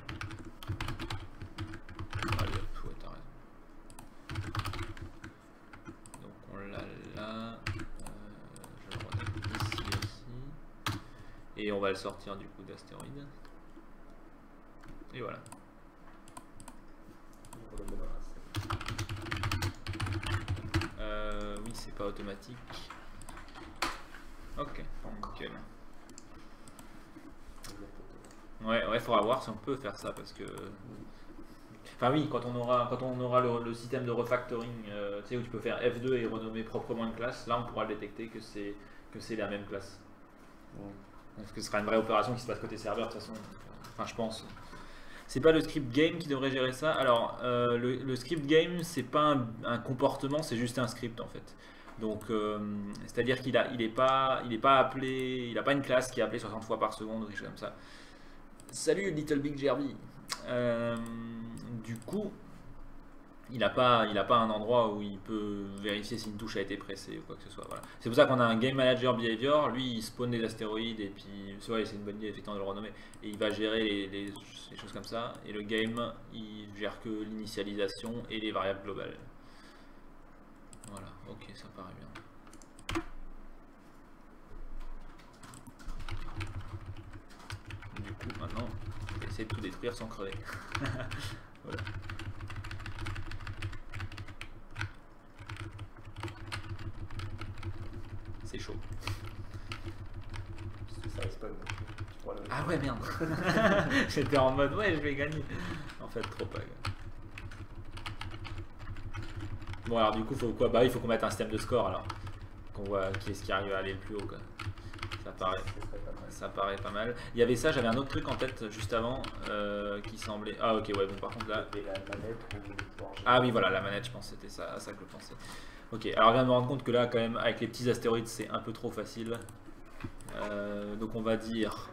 Allez, hop, ouais, t'as raison. Donc, on l'a là. Je le redonne ici aussi. Et on va le sortir du coup d'astéroïde. Et voilà. Oui, c'est pas automatique. Ok, nickel. Ouais, faudra voir si on peut faire ça parce que. Enfin oui, quand on aura le système de refactoring, tu sais où tu peux faire F2 et renommer proprement une classe, là on pourra détecter que c'est la même classe. Parce que ce sera une vraie opération qui se passe côté serveur de toute façon. Enfin je pense. C'est pas le script game qui devrait gérer ça. Alors le script game c'est pas un comportement, c'est juste un script en fait. Donc c'est-à-dire qu'il est pas appelé, il a pas une classe qui est appelée 60 fois par seconde ou quelque chose comme ça. Salut Little Big Jerby. Du coup, il n'a pas un endroit où il peut vérifier si une touche a été pressée ou quoi que ce soit. Voilà. C'est pour ça qu'on a un Game Manager Behavior. Lui, il spawn des astéroïdes et puis c'est vrai, c'est une bonne idée effectivement de le renommer. Et il va gérer les choses comme ça. Et le game, il gère que l'initialisation et les variables globales. Voilà, ok, ça paraît bien. Du coup, maintenant, je vais essayer de tout détruire sans crever. Voilà. C'est chaud. Ça respawn. Ah ouais, merde. J'étais en mode, ouais, je vais gagner. En fait, trop pas. Bon, alors du coup, faut quoi? Bah, il faut qu'on mette un système de score alors. Qu'on voit qui est-ce qui arrive à aller le plus haut, quoi. Ça paraît pas mal. Il y avait ça, j'avais un autre truc en tête juste avant qui semblait. Ah, ok, ouais, bon, par contre là. Ah, oui, voilà, la manette, je pense que c'était ça, à ça que je pensais. Ok, alors je viens de me rendre compte que là, quand même, avec les petits astéroïdes, c'est un peu trop facile. Donc, on va dire.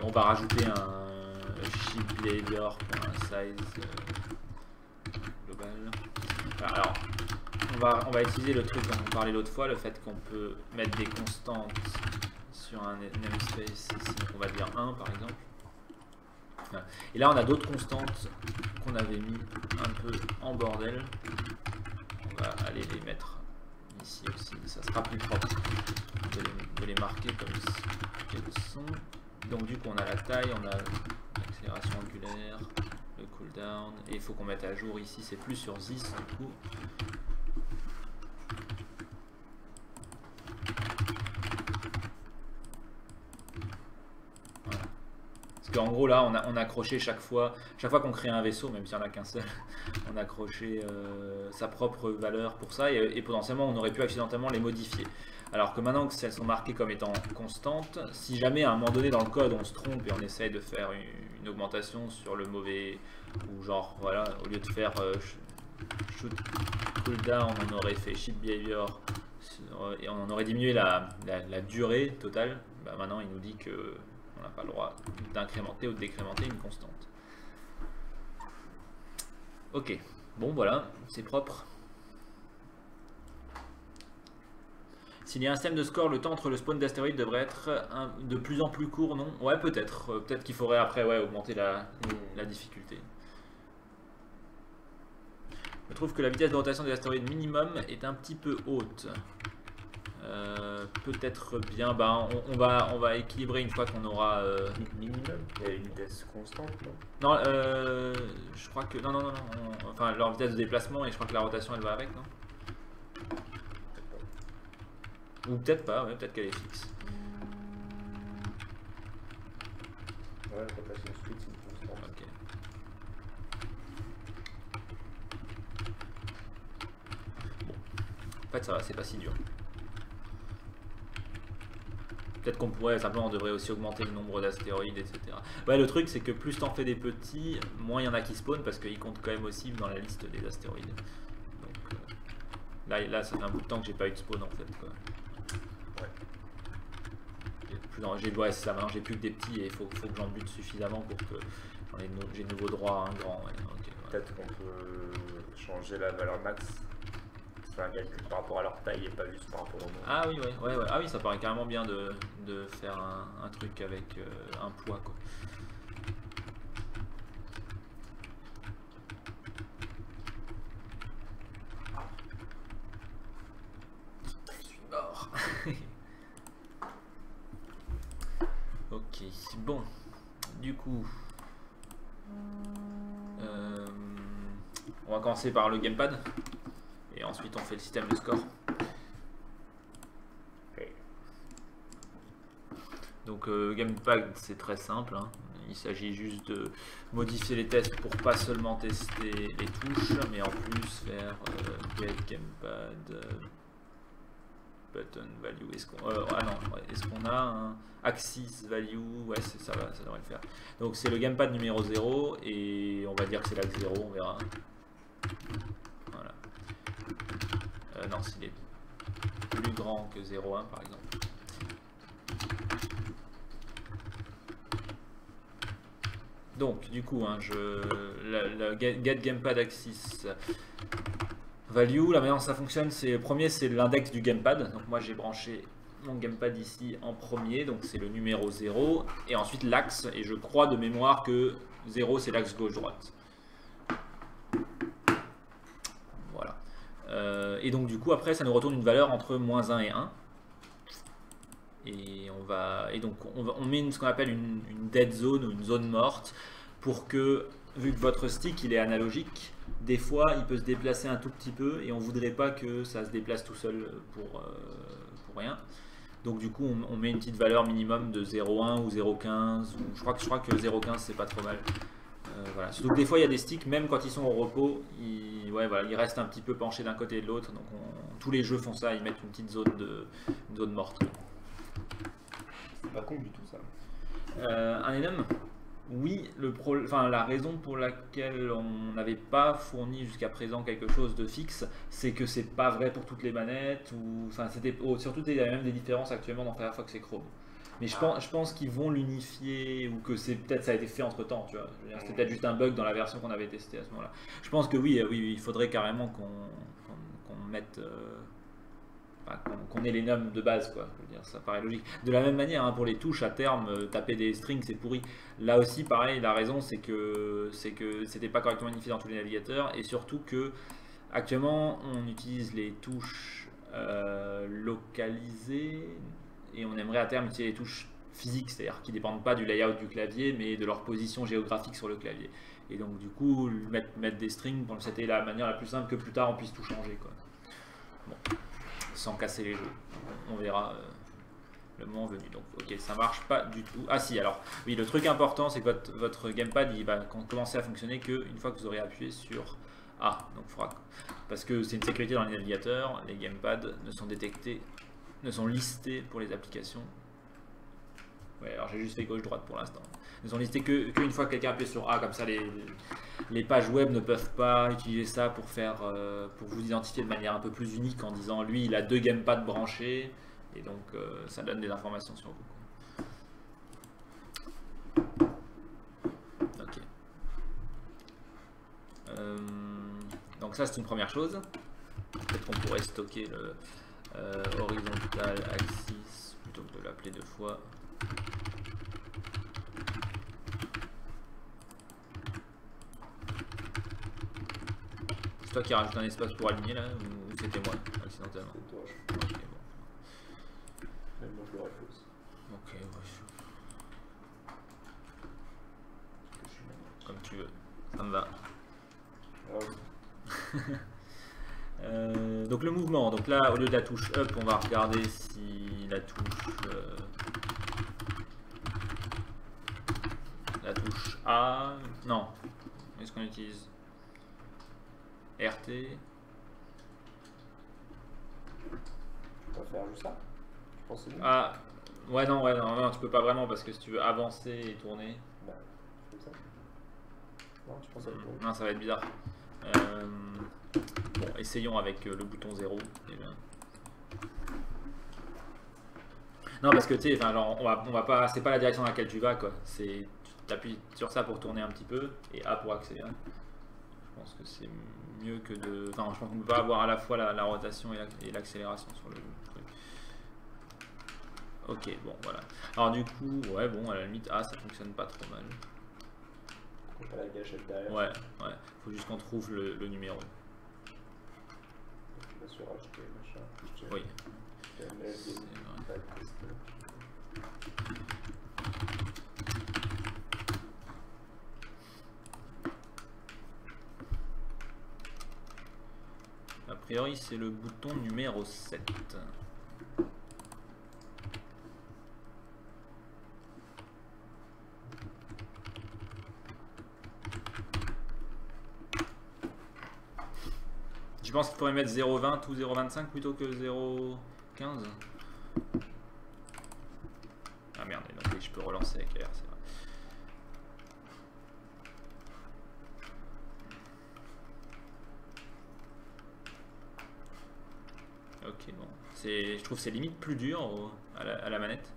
On va rajouter un ship behavior pour un size global. Alors. On va utiliser le truc dont on parlait l'autre fois, le fait qu'on peut mettre des constantes sur un namespace ici, on va dire 1 par exemple. Voilà. Et là on a d'autres constantes qu'on avait mis un peu en bordel. On va aller les mettre ici aussi, ça sera plus propre de les marquer comme qu'elles sont. Donc du coup on a la taille, on a l'accélération angulaire, le cooldown, et il faut qu'on mette à jour ici, c'est plus sur 10 du coup. En gros là on a accroché chaque fois qu'on crée un vaisseau, même s'il n'y en a qu'un seul, on a accroché sa propre valeur pour ça et potentiellement on aurait pu accidentellement les modifier. Alors que maintenant que elles sont marquées comme étant constantes, si jamais à un moment donné dans le code on se trompe et on essaye de faire une augmentation sur le mauvais, ou genre voilà, au lieu de faire shoot cooldown on aurait fait ship behavior et on aurait diminué la durée totale, bah maintenant il nous dit que on n'a pas le droit d'incrémenter ou de décrémenter une constante. Ok, bon voilà, c'est propre. S'il y a un système de score, le temps entre le spawn d'astéroïdes devrait être de plus en plus court, non? Ouais, peut-être. Peut-être qu'il faudrait après augmenter la difficulté. Je trouve que la vitesse de rotation des astéroïdes minimum est un petit peu haute. Peut-être bien, on va équilibrer une fois qu'on aura... Minimum, il y a une vitesse constante, non? Non, je crois que... Non, enfin leur vitesse de déplacement et je crois que la rotation elle va avec, non? Ou peut-être pas, ouais, peut-être qu'elle est fixe. Ouais, la rotation speed c'est une constante. Ok. Bon. En fait ça va, c'est pas si dur. Peut-être qu'on pourrait, simplement on devrait aussi augmenter le nombre d'astéroïdes, etc. Ouais, le truc c'est que plus t'en fais des petits, moins il y en a qui spawnent parce qu'ils comptent quand même aussi dans la liste des astéroïdes. Donc là ça fait un bout de temps que j'ai pas eu de spawn en fait quoi. Ouais, c'est ça, maintenant j'ai plus que des petits et il faut que j'en bute suffisamment pour que j'ai de nouveau droit à un grand. Ouais. Okay, ouais. Peut-être qu'on peut changer la valeur max. C'est un calcul par rapport à leur taille et pas juste par rapport au nombre. Ah oui, ouais. Ah oui, ça paraît carrément bien de faire un truc avec un poids quoi. Je suis mort. Ok, bon, du coup, on va commencer par le gamepad et ensuite on fait le système de score. Okay. Donc gamepad c'est très simple, hein. Il s'agit juste de modifier les tests pour pas seulement tester les touches mais en plus faire get gamepad button value. Est-ce qu'on a un axis value? Ouais, ça devrait le faire. Donc c'est le gamepad numéro 0 et on va dire que c'est l'axe 0, on verra. Voilà. Non, s'il est plus grand que 0,1 par exemple. Donc du coup, hein, le get gamepad axis value, la manière dont ça fonctionne, c'est le premier, c'est l'index du gamepad. Donc moi j'ai branché mon gamepad ici en premier, donc c'est le numéro 0, et ensuite l'axe, et je crois de mémoire que 0 c'est l'axe gauche-droite. Voilà. Et donc du coup après ça nous retourne une valeur entre -1 et 1. Et on met ce qu'on appelle une dead zone ou une zone morte pour que, vu que votre stick il est analogique, des fois il peut se déplacer un tout petit peu et on voudrait pas que ça se déplace tout seul pour rien. Donc du coup on met une petite valeur minimum de 0,1 ou 0,15 ou je crois que 0,15 c'est pas trop mal. Voilà. Surtout que des fois il y a des sticks, même quand ils sont au repos, ils restent un petit peu penchés d'un côté et de l'autre. Donc tous les jeux font ça, ils mettent une petite zone morte. C'est pas con du tout ça. Un enum? Oui, la raison pour laquelle on n'avait pas fourni jusqu'à présent quelque chose de fixe, c'est que c'est pas vrai pour toutes les manettes, surtout il y a même des différences actuellement dans Firefox et Chrome. Mais je pense qu'ils vont l'unifier ou que peut-être ça a été fait entre temps, tu vois. C'était peut-être juste un bug dans la version qu'on avait testée à ce moment-là. Je pense que oui, il faudrait carrément qu'on mette. Qu'on ait les noms de base, quoi. Je veux dire, ça paraît logique. De la même manière, hein, pour les touches, à terme, taper des strings, c'est pourri. Là aussi, pareil, la raison, c'est que c'était pas correctement unifié dans tous les navigateurs, et surtout que actuellement, on utilise les touches localisées, et on aimerait à terme utiliser les touches physiques, c'est-à-dire qui dépendent pas du layout du clavier, mais de leur position géographique sur le clavier. Et donc, du coup, mettre des strings, c'était la manière la plus simple que plus tard on puisse tout changer, quoi. Bon. Sans casser les jeux. On verra le moment venu. Donc ok, ça marche pas du tout. Ah si, alors oui, le truc important c'est que votre gamepad il va commencer à fonctionner que une fois que vous aurez appuyé sur A. Donc parce que c'est une sécurité dans les navigateurs, les gamepads ne sont listés pour les applications. Ouais, alors j'ai juste fait gauche-droite pour l'instant. Ils sont listés qu'une fois que quelqu'un appuie sur A, comme ça les pages web ne peuvent pas utiliser ça pour vous identifier de manière un peu plus unique en disant lui il a 2 gamepads branchés et donc ça donne des informations sur vous. Ok. donc ça c'est une première chose. Peut-être qu'on pourrait stocker le horizontal axis plutôt que de l'appeler 2 fois. C'est toi qui rajoute un espace pour aligner là ou c'était moi accidentellement? C'est toi, je Ok, bon. même moi je l'aurais fait aussi. Ok, ouais, Parce que je suis maniaque. comme tu veux, ça me va. Ah oui. Donc le mouvement, donc là au lieu de la touche up, on va regarder si la touche A, non, est-ce qu'on utilise RT? On va faire juste ça. Je pense que c'est bon. Ah, ouais non, tu peux pas vraiment parce que si tu veux avancer et tourner, Bah, comme ça. Non, tu penses à quoi? non ça va être bizarre. Bon, essayons avec le bouton 0. Non parce que tu sais, genre, on va pas, c'est pas la direction dans laquelle tu vas quoi. C'est, tu appuies sur ça pour tourner un petit peu et A pour accélérer. Je pense que c'est mieux que de, enfin, je pense qu'on peut pas avoir à la fois la rotation et l'accélération sur le truc. Ok, bon voilà. Alors du coup, ouais bon, à la limite A ça fonctionne pas trop mal. On fait la gâchette derrière. Ouais, faut juste qu'on trouve le numéro. Tu vas sur acheter, machin. Oui. HTML, C'est vrai. A priori, c'est le bouton numéro 7. Je pense qu'il faudrait mettre 0,20 ou 0,25 plutôt que 0,15. Ah merde, donc oui, je peux relancer avec R, c'est vrai. Ok, bon. Je trouve que c'est limite plus dur à la manette.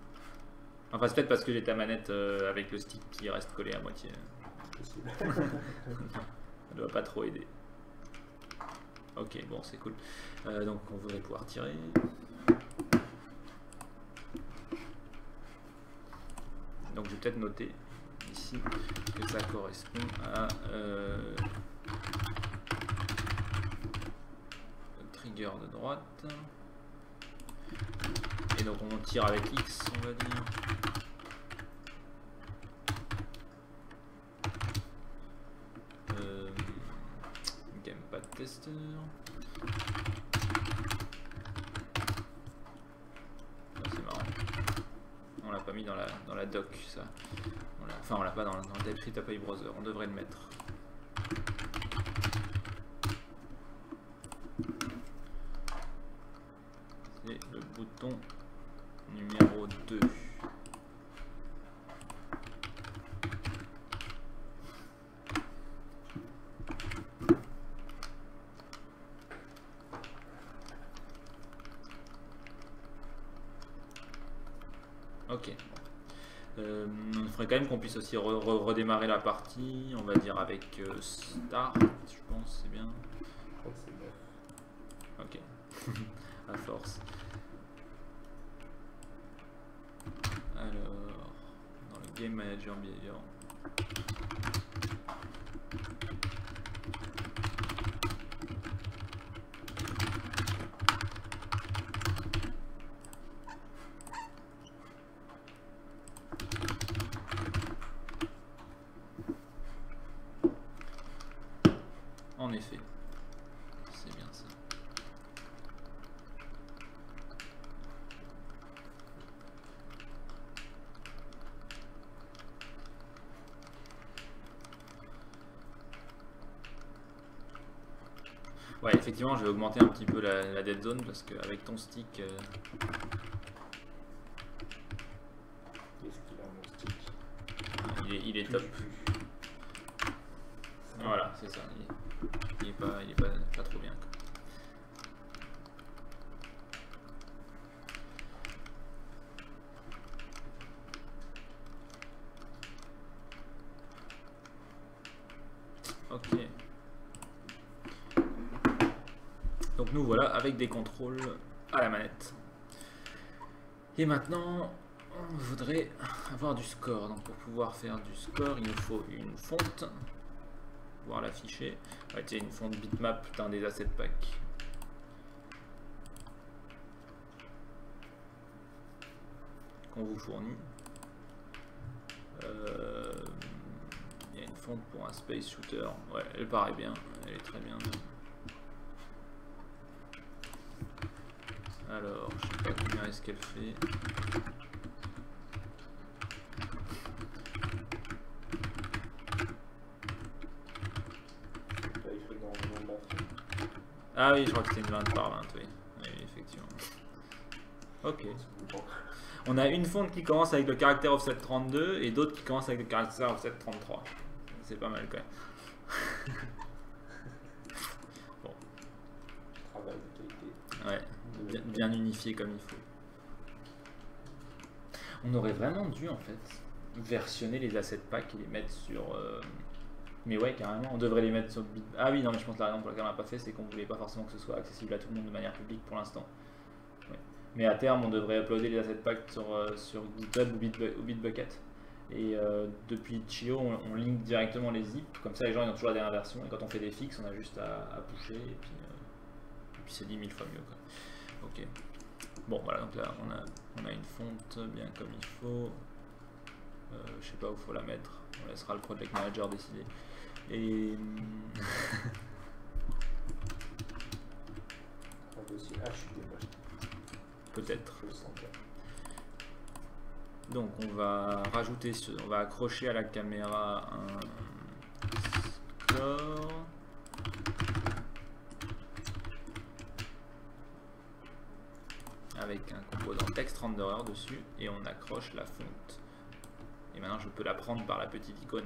Enfin, c'est peut-être parce que j'ai ta manette avec le stick qui reste collé à moitié. Possible. Ça doit pas trop aider. Ok, bon, c'est cool. Donc, on voudrait pouvoir tirer. Donc, je vais peut-être noter ici que ça correspond à le trigger de droite. Et donc, on tire avec X, on va dire. Gamepad tester. Ah, c'est marrant. On l'a pas mis dans la doc ça. Enfin on l'a pas dans le TypeScript API Browser. On devrait le mettre. C'est le bouton numéro 2. Ok. Il faudrait quand même qu'on puisse aussi redémarrer la partie, on va dire avec Start, je pense, c'est bien. Je crois que c'est 9. Ok. À force. Alors, dans le Game Manager Behavior. En effet, c'est bien ça. Ouais, effectivement, je vais augmenter un petit peu la dead zone parce qu'avec ton stick, Qu'est-ce qu'il a mon stick? il est top. Voilà, c'est ça. Il est pas trop bien. Quoi. Ok. Donc nous voilà avec des contrôles à la manette. Et maintenant, on voudrait avoir du score. Donc pour pouvoir faire du score, il nous faut une fonte. Pouvoir l'afficher. Ouais, tiens, une fonte bitmap d'un des assets packs. Qu'on vous fournit. Il y a une fonte pour un space shooter. Ouais, elle paraît bien. Elle est très bien. Alors, je sais pas combien est-ce qu'elle fait. Ah oui, je crois que c'est une 20 par 20, oui. Oui, effectivement. Ok. On a une fonte qui commence avec le caractère offset 32 et d'autres qui commencent avec le caractère offset 33. C'est pas mal quand même. Bon. Travail de qualité. Ouais, bien unifié comme il faut. On aurait vraiment dû en fait versionner les assets packs et les mettre sur... Mais ouais, carrément, on devrait les mettre sur... Ah oui, non, mais je pense que la raison pour laquelle on n'a pas fait, c'est qu'on voulait pas forcément que ce soit accessible à tout le monde de manière publique pour l'instant. Ouais. Mais à terme, on devrait uploader les assets packs sur GitHub ou Bitbucket. Et depuis Chio, on link directement les zips, comme ça les gens ils ont toujours la dernière version. Et quand on fait des fixes, on a juste à pusher et puis c'est 10 000 fois mieux, quoi. Ok. Bon, voilà, donc là on a une fonte bien comme il faut. Je sais pas où il faut la mettre, on laissera le project manager décider. Et On peut aussi acheter, peut-être. je le sens bien. Donc on va rajouter, on va accrocher à la caméra un score. Avec un composant text renderer dessus et on accroche la fonte. Et maintenant je peux la prendre par la petite icône.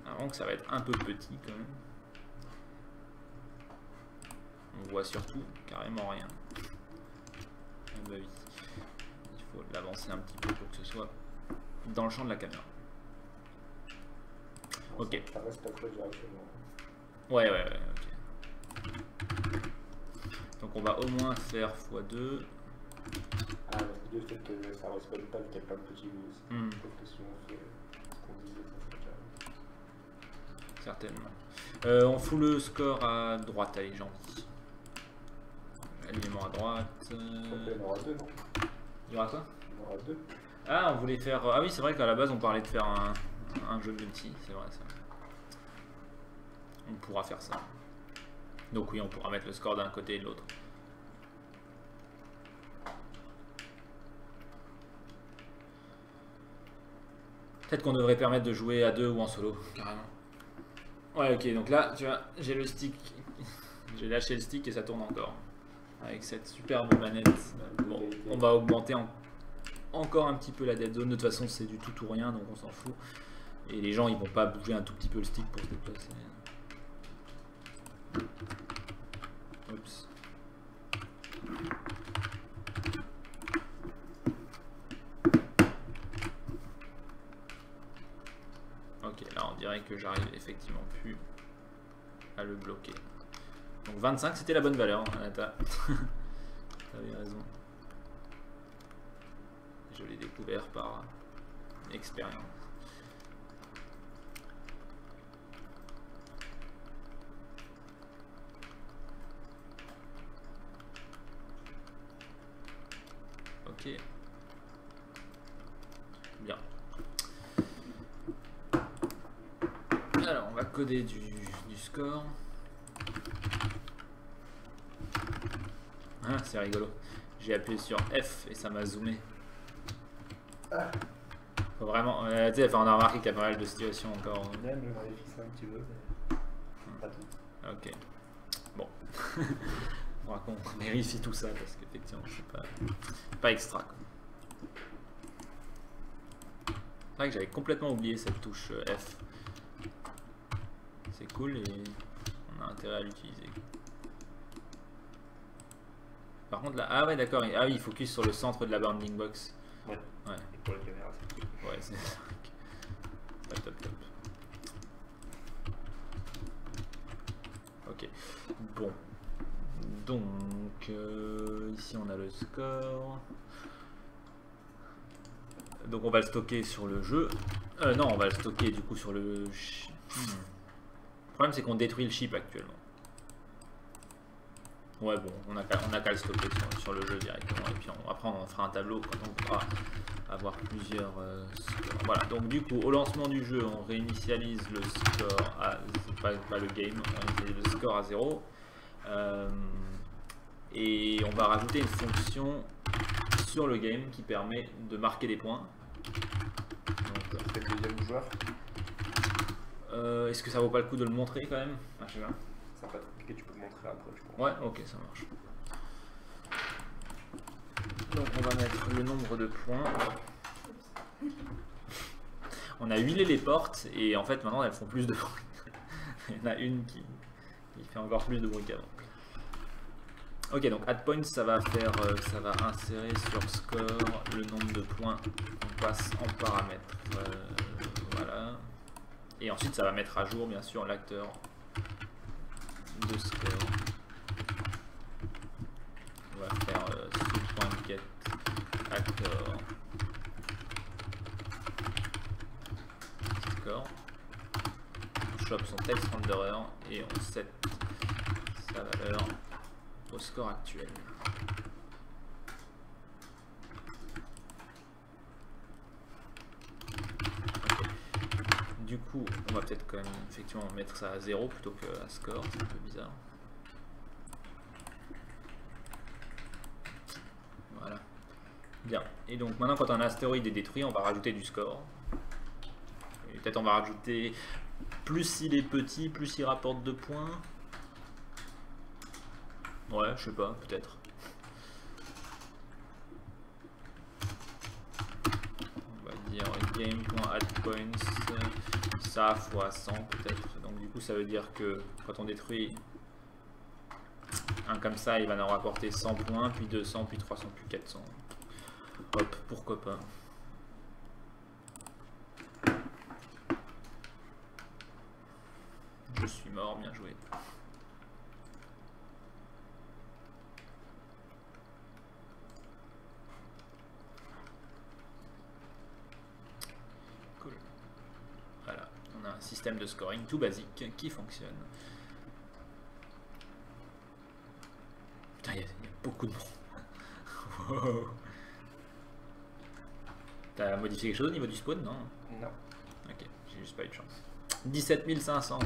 Alors que ça va être un peu petit quand même. On voit surtout carrément rien. Ah bah oui. Il faut l'avancer un petit peu pour que ce soit dans le champ de la caméra. Ok. Ça reste pas trop directement. Ouais, ok. Donc on va au moins faire x2. Ah, le fait que ça respawn pas, qu'il y a plein de petits bouts. Peut-être que si on fait ce qu'on disait, ça serait carré. Certainement. On fout le score à droite, allez, gentil. Alignement à droite. Il y en aura deux, non? Il y aura quoi? Il y en aura deux. Ah, on voulait faire... Ah oui, c'est vrai qu'à la base, on parlait de faire un jeu multi, c'est vrai ça. On pourra faire ça. Donc oui, on pourra mettre le score d'un côté et de l'autre. Peut-être qu'on devrait permettre de jouer à deux ou en solo, carrément. Ouais, ok, donc là, tu vois, j'ai le stick. J'ai lâché le stick et ça tourne encore. Avec cette superbe manette. Bon, on va augmenter encore un petit peu la dead zone. De toute façon, c'est du tout ou rien, donc on s'en fout. Et les gens, ils vont pas bouger un tout petit peu le stick pour se déplacer. Oups. Ok, là on dirait que j'arrive effectivement plus à le bloquer. Donc 25 c'était la bonne valeur, hein, Anata. T'avais raison. Je l'ai découvert par expérience. Ok. Bien. Alors, on va coder du score. Ah, c'est rigolo. J'ai appuyé sur F et ça m'a zoomé. Faut vraiment... tu sais, on a remarqué qu'il y a pas mal de situations encore. Même je vais fixer un petit peu, mais pas tout. Ok. Bon. Faudra qu'on vérifie tout ça parce qu'effectivement, c'est pas extra, quoi. C'est vrai que j'avais complètement oublié cette touche F. C'est cool et on a intérêt à l'utiliser. Par contre là, ah ouais d'accord, ah oui, il focus sur le centre de la bounding box. Ouais. Ouais. Et pour la caméra, c'est cool. Ouais, c'est top, top, top. Ok. Bon. Donc, ici on a le score. Donc on va le stocker sur le jeu. Non, on va le stocker du coup sur le... Le problème c'est qu'on détruit le chip actuellement. Ouais bon, on a qu'à le stocker sur le jeu directement. Et puis après on fera un tableau quand on pourra avoir plusieurs scores. Voilà, donc du coup au lancement du jeu on réinitialise le score à... Pas le game, on réinitialise le score à 0. Et on va rajouter une fonction sur le game qui permet de marquer des points. Donc, C'est le deuxième joueur. est-ce que ça vaut pas le coup de le montrer quand même? Je sais pas. Ça va pas être compliqué, tu peux le montrer après, je pense. Ouais, ok, ça marche. Donc on va mettre le nombre de points. On a huilé les portes et en fait maintenant elles font plus de bruit. Il y en a une qui fait encore plus de bruit qu'avant. Ok, donc add points, ça va insérer sur score le nombre de points qu'on passe en paramètres. Voilà. Et ensuite, ça va mettre à jour, bien sûr, l'acteur de score. On va faire sub.get actor score. On chope son text renderer et on set sa valeur au score actuel. Okay. Du coup, on va peut-être quand même effectivement mettre ça à 0 plutôt qu'à score, c'est un peu bizarre. Voilà. Bien. Et donc maintenant quand un astéroïde est détruit, on va rajouter du score. Et peut-être on va rajouter plus il est petit, plus il rapporte de points. Ouais, je sais pas, peut-être. On va dire game.addPoints, ça fois 100 peut-être. Donc du coup ça veut dire que quand on détruit un comme ça, il va nous rapporter 100 points, puis 200, puis 300, puis 400. Hop, pourquoi pas. Je suis mort, bien joué. Cool. Voilà, on a un système de scoring tout basique qui fonctionne. Putain, il y a beaucoup de monde. Wow. T'as modifié quelque chose au niveau du spawn, non? Non. Ok, j'ai juste pas eu de chance. 17 500.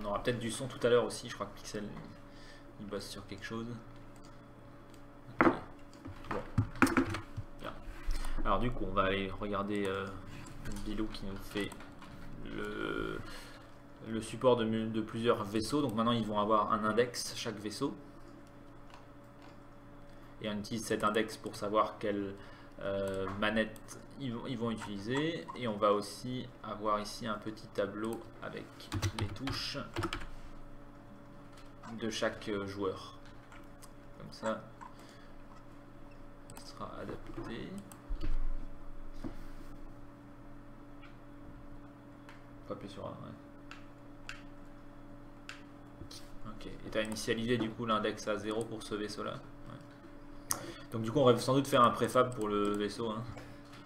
On aura peut-être du son tout à l'heure aussi, je crois que Pixel il bosse sur quelque chose. Okay. Bon. Bien. Alors du coup on va aller regarder Bilou qui nous fait le support de plusieurs vaisseaux. Donc maintenant ils vont avoir un index chaque vaisseau. Et on utilise cet index pour savoir quelle manette ils vont utiliser. Et on va aussi avoir ici un petit tableau avec les touches de chaque joueur. Comme ça, ça sera adapté. Faut appuyer sur A, ouais. Ok, et tu as initialisé du coup l'index à 0 pour ce vaisseau-là. Ouais. Donc du coup on va sans doute faire un préfab pour le vaisseau. Hein.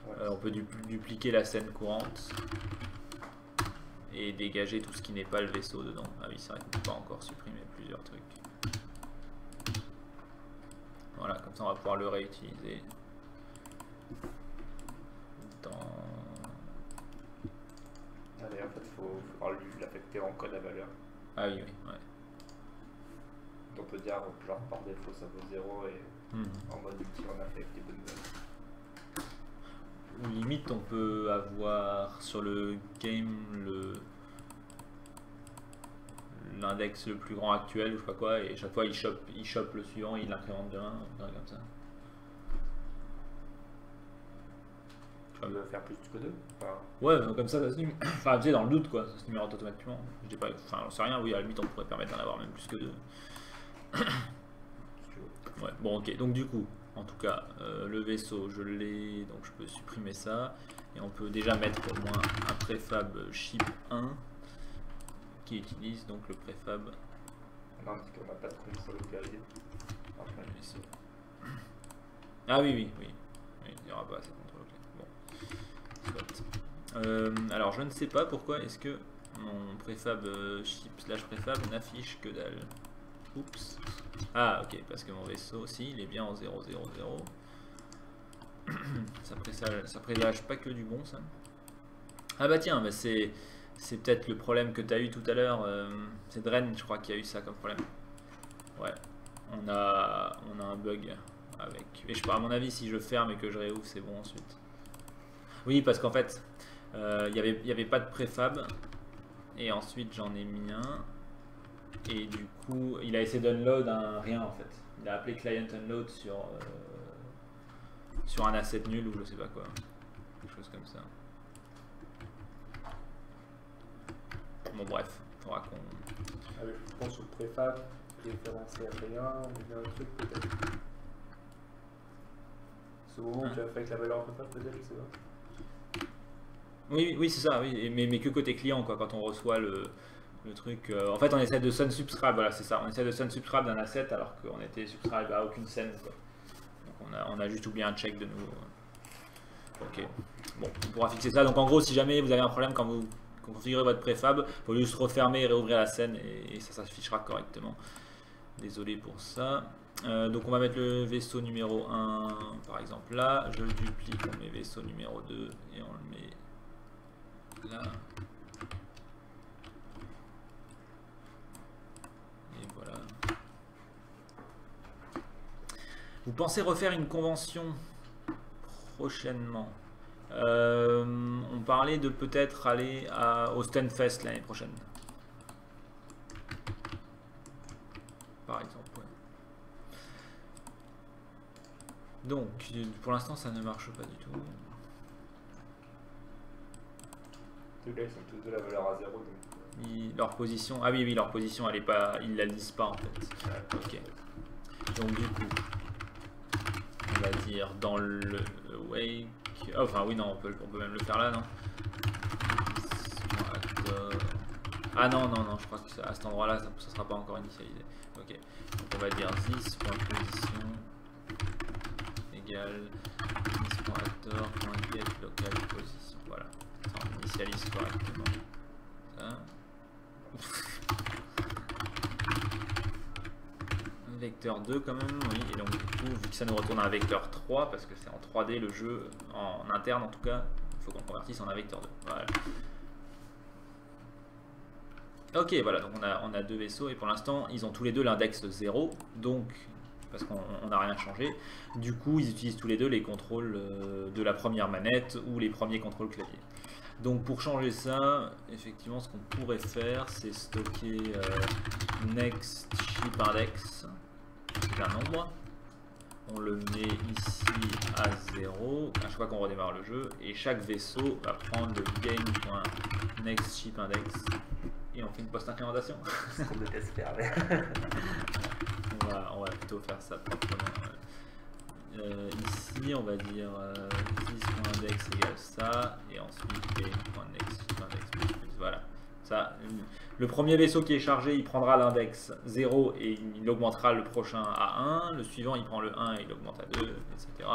Ouais. On peut dupliquer la scène courante et dégager tout ce qui n'est pas le vaisseau dedans. Ah oui, c'est vrai qu'on ne peut pas encore supprimer plusieurs trucs. Voilà, comme ça on va pouvoir le réutiliser dans... Allez, en fait, il faudra l'affecter en code à valeur. Ah oui, oui, ouais. On peut dire, genre par défaut ça vaut 0 et en mode multi on affecte les bonnes valeurs. Ou limite on peut avoir sur le game l'index le plus grand actuel ou je sais pas quoi, et chaque fois il chope le suivant, il l'incrémente de 1, comme ça. Tu vas faire plus que 2 enfin... Ouais, comme ça se numère. Enfin, tu sais, dans le doute quoi, ça se numérote automatiquement. Je dis pas, enfin, j'en sais rien, oui, à la limite on pourrait permettre d'en avoir même plus que 2. Ouais, bon, ok, donc du coup, en tout cas, le vaisseau, je l'ai, donc je peux supprimer ça. Et on peut déjà mettre au moins un préfab ship 1 qui utilise donc le préfab. Non, parce qu'on n'a pas de contrôle localisé. Vaisseau. Ah oui, oui, oui. Il n'y aura pas assez de contrôle local. Bon. Soit. Alors, je ne sais pas pourquoi est-ce que mon préfab ship / préfab n'affiche que dalle. Oups. Ah, ok, parce que mon vaisseau aussi, il est bien en 0, 0, 0. Ça présage pas que du bon, ça. Ah bah tiens, bah c'est peut-être le problème que tu as eu tout à l'heure. C'est Dren, je crois, qui a eu ça comme problème. Ouais, on a un bug avec... Et à mon avis, si je ferme et que je réouvre, c'est bon ensuite. Oui, parce qu'en fait, il y avait pas de préfab. Et ensuite, j'en ai mis un. Et du coup, il a essayé d'unload un rien en fait. Il a appelé client unload sur un asset nul ou je sais pas quoi. Quelque chose comme ça. Bon bref, il faudra qu'on... Ah, je pense au préfab, référencé à rien, ou bien un truc peut-être. Ce moment où tu as fait avec la valeur préfab peut-être, je sais pas. Oui, oui c'est ça, oui. Mais que côté client quoi, quand on reçoit le truc, en fait on essaie de sunsubscribe, voilà c'est ça, on essaie de sunsubscribe d'un asset alors qu'on était subscribe à aucune scène quoi. Donc on a juste oublié un check de nouveau. Ok, bon on pourra fixer ça, donc en gros si jamais vous avez un problème quand vous configurez votre préfab, il faut juste refermer et réouvrir la scène et ça s'affichera correctement. Désolé pour ça. Donc on va mettre le vaisseau numéro 1 par exemple là, je le duplique, on met vaisseau numéro 2 et on le met là. Vous pensez refaire une convention prochainement? On parlait de peut-être aller au Stunfest l'année prochaine. Par exemple, ouais. Donc, pour l'instant, ça ne marche pas du tout. Tous les ils sont tous de la valeur à 0. Donc... Leur position... Ah oui, oui, leur position, elle est pas... Ils la lisent pas, en fait. Ok. Donc, du coup... On va dire dans le wake. Oh, enfin oui non on peut même le faire là non. Ah non je crois que à cet endroit là ça sera pas encore initialisé. Ok donc on va dire this.position égale this.actor.get local position. Voilà ça on initialise correctement ça. Vecteur 2 quand même, oui, et donc du coup, vu que ça nous retourne à un vecteur 3, parce que c'est en 3D le jeu, en interne en tout cas, il faut qu'on convertisse en un vecteur 2. Voilà. Ok, voilà, donc on a deux vaisseaux, et pour l'instant, ils ont tous les deux l'index 0, donc, parce qu'on n'a rien changé, du coup, ils utilisent tous les deux les contrôles de la première manette, ou les premiers contrôles clavier. Donc pour changer ça, effectivement, ce qu'on pourrait faire, c'est stocker next ship index. C'est un nombre, on le met ici à 0 à chaque fois qu'on redémarre le jeu et chaque vaisseau va prendre le game.nextShipIndex et on fait une post-incrémentation. C'est ce qu'on déteste faire. on va plutôt faire ça proprement. Ici on va dire this.index égale ça et ensuite game.nextShipIndex voilà. Ça, le premier vaisseau qui est chargé, il prendra l'index 0 et il augmentera le prochain à 1. Le suivant, il prend le 1 et il augmente à 2, etc.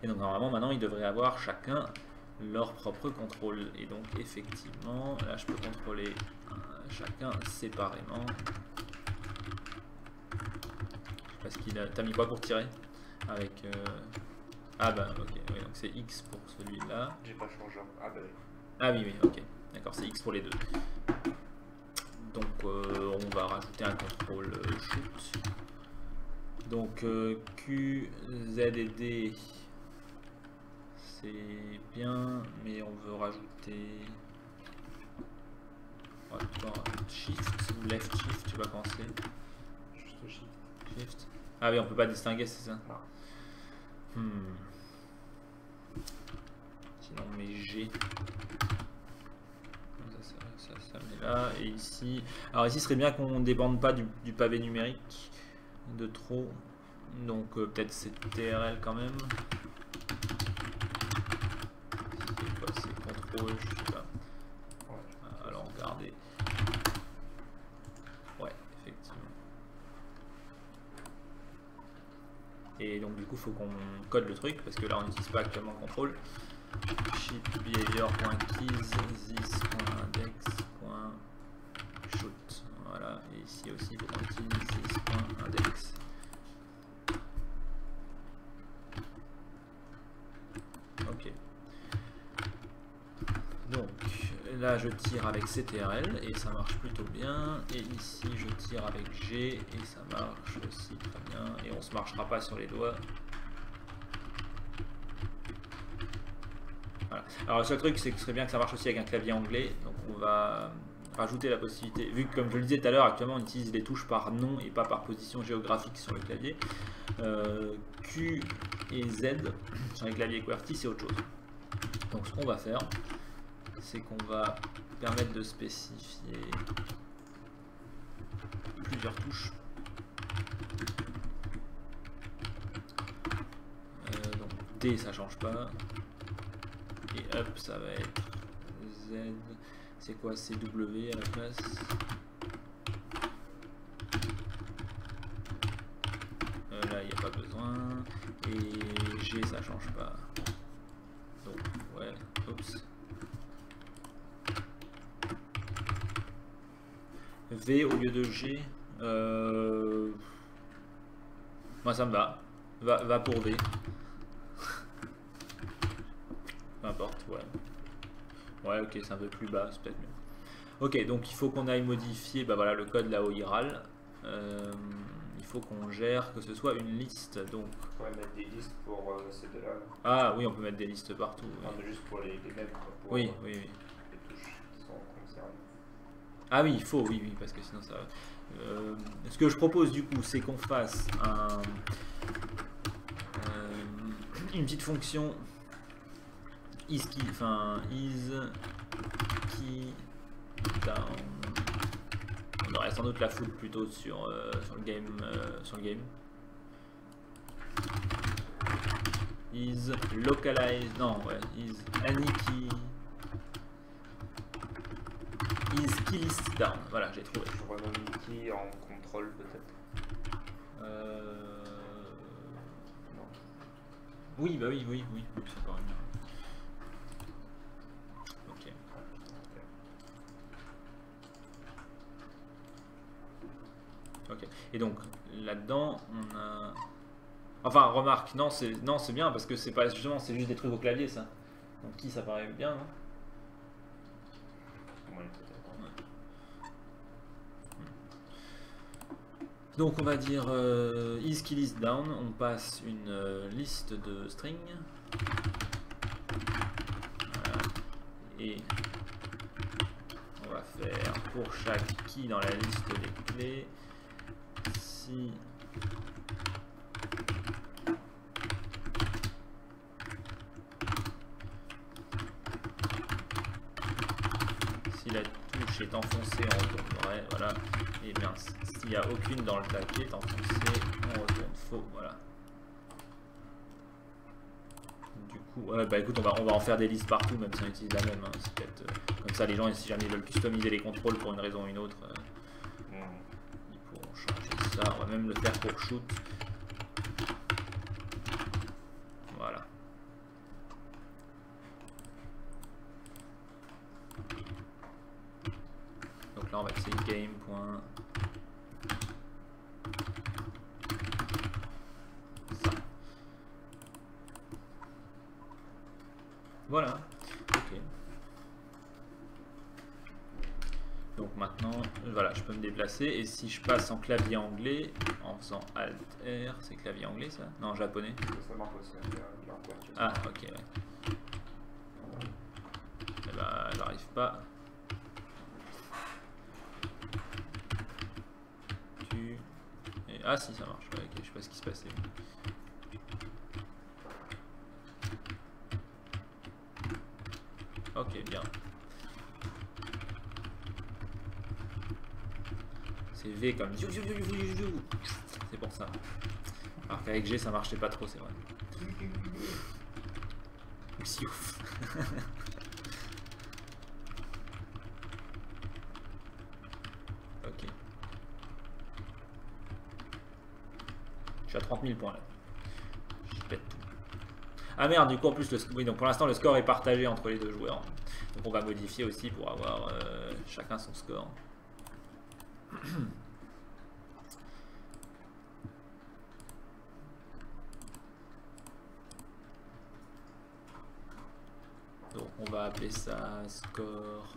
Et donc normalement, maintenant, ils devraient avoir chacun leur propre contrôle. Et donc effectivement, là, je peux contrôler chacun séparément. Parce qu'il a... T'as mis quoi pour tirer? Avec... Ah bah ok, oui, donc c'est X pour celui-là. J'ai pas changé. Ah bah oui. Ah oui, oui, ok. D'accord, c'est X pour les deux. Donc on va rajouter un contrôle shoot. Donc Q, Z et D, c'est bien, mais on veut rajouter. On va pouvoir shift ou left shift, tu vas commencer. Juste shift. Shift. Ah oui, on peut pas distinguer, c'est ça? Non. Sinon on met G. Ça met là. Et ici. Alors ici, ce serait bien qu'on ne dépende pas du pavé numérique de trop. Donc peut-être c'est TRL quand même. C'est quoi? C'est contrôle, je sais pas. Ouais. Alors regardez. Ouais, effectivement. Et donc du coup, il faut qu'on code le truc parce que là, on n'utilise pas actuellement contrôle. Ship behavior.keys this.index.shoot. Voilà, et ici aussi, il faut qu'on utilise this.index. Ok. Donc là, je tire avec CTRL et ça marche plutôt bien. Et ici, je tire avec G et ça marche aussi très bien. Et on se marchera pas sur les doigts. Voilà. Alors le seul truc, c'est que ce serait bien que ça marche aussi avec un clavier anglais. Donc on va rajouter la possibilité, vu que comme je le disais tout à l'heure, actuellement on utilise les touches par nom et pas par position géographique sur le clavier. Q et Z sur les claviers QWERTY, c'est autre chose. Donc ce qu'on va faire, c'est qu'on va permettre de spécifier plusieurs touches. Donc D, ça change pas. Et up, ça va être Z. C'est quoi? C'est W à la place. Là, il n'y a pas besoin. Et G, ça change pas. Donc, ouais, oups. V au lieu de G. Moi, ça me va. Va pour V. Peu importe, ouais. Ouais, ok, c'est un peu plus bas, c'est peut-être mieux. Ok, donc il faut qu'on aille modifier bah voilà, le code là-haut IRAL. Il faut qu'on gère que ce soit une liste. Donc... On pourrait mettre des listes pour ces deux-là. Ah oui, on peut mettre des listes partout. Non, mais juste pour les mêmes. Quoi, pour, oui. les touches qui sont concernées. Ah oui, il faut, oui, parce que sinon ça va. Ce que je propose du coup, c'est qu'on fasse une petite fonction isKey down. On aurait sans doute la foutre plutôt sur le game. Is localized. Non, ouais. Is any key. Is key list down. Voilà, j'ai trouvé. Je renomme key en contrôle peut-être. Non. Oui, bah oui, c'est pas bien. Ok. Ok. Et donc là-dedans, on a. Enfin, remarque, non, c'est bien parce que c'est pas justement, c'est juste des trucs au clavier, ça. Donc qui ça paraît bien, non? Oui, peut-être. Donc on va dire isKey list down, on passe une liste de string. Voilà. Et on va faire pour chaque key dans la liste des clés, si la touche est enfoncée, on retourne vrai, voilà. Et bien, s'il n'y a aucune dans le tas qui est enfoncée, on retourne faux, voilà. Du coup, bah écoute, on va en faire des listes partout, même si on utilise la même. Hein. C'est peut-être comme ça, les gens, si jamais ils veulent customiser les contrôles pour une raison ou une autre, ils pourront changer ça. On va même le faire pour shoot. Voilà. Donc là on va essayer game. Ça. Voilà. Ok. Donc maintenant, voilà, je peux me déplacer et si je passe en clavier anglais en faisant Alt R, c'est clavier anglais ça? Non, japonais. Ça marche aussi. Ah ok. Ouais. n'arrive pas. Ah si, ça marche. Ouais, ok, je sais pas ce qui se passait. Ok, bien. C'est V comme... C'est pour ça. Alors qu'avec G, ça marchait pas trop, c'est vrai. Aussi ouf. Ok. Je suis à 30 000 points là. Je pète tout. Ah merde, du coup en plus, oui, donc pour l'instant le score est partagé entre les deux joueurs. Donc on va modifier aussi pour avoir chacun son score. Donc on va appeler ça score.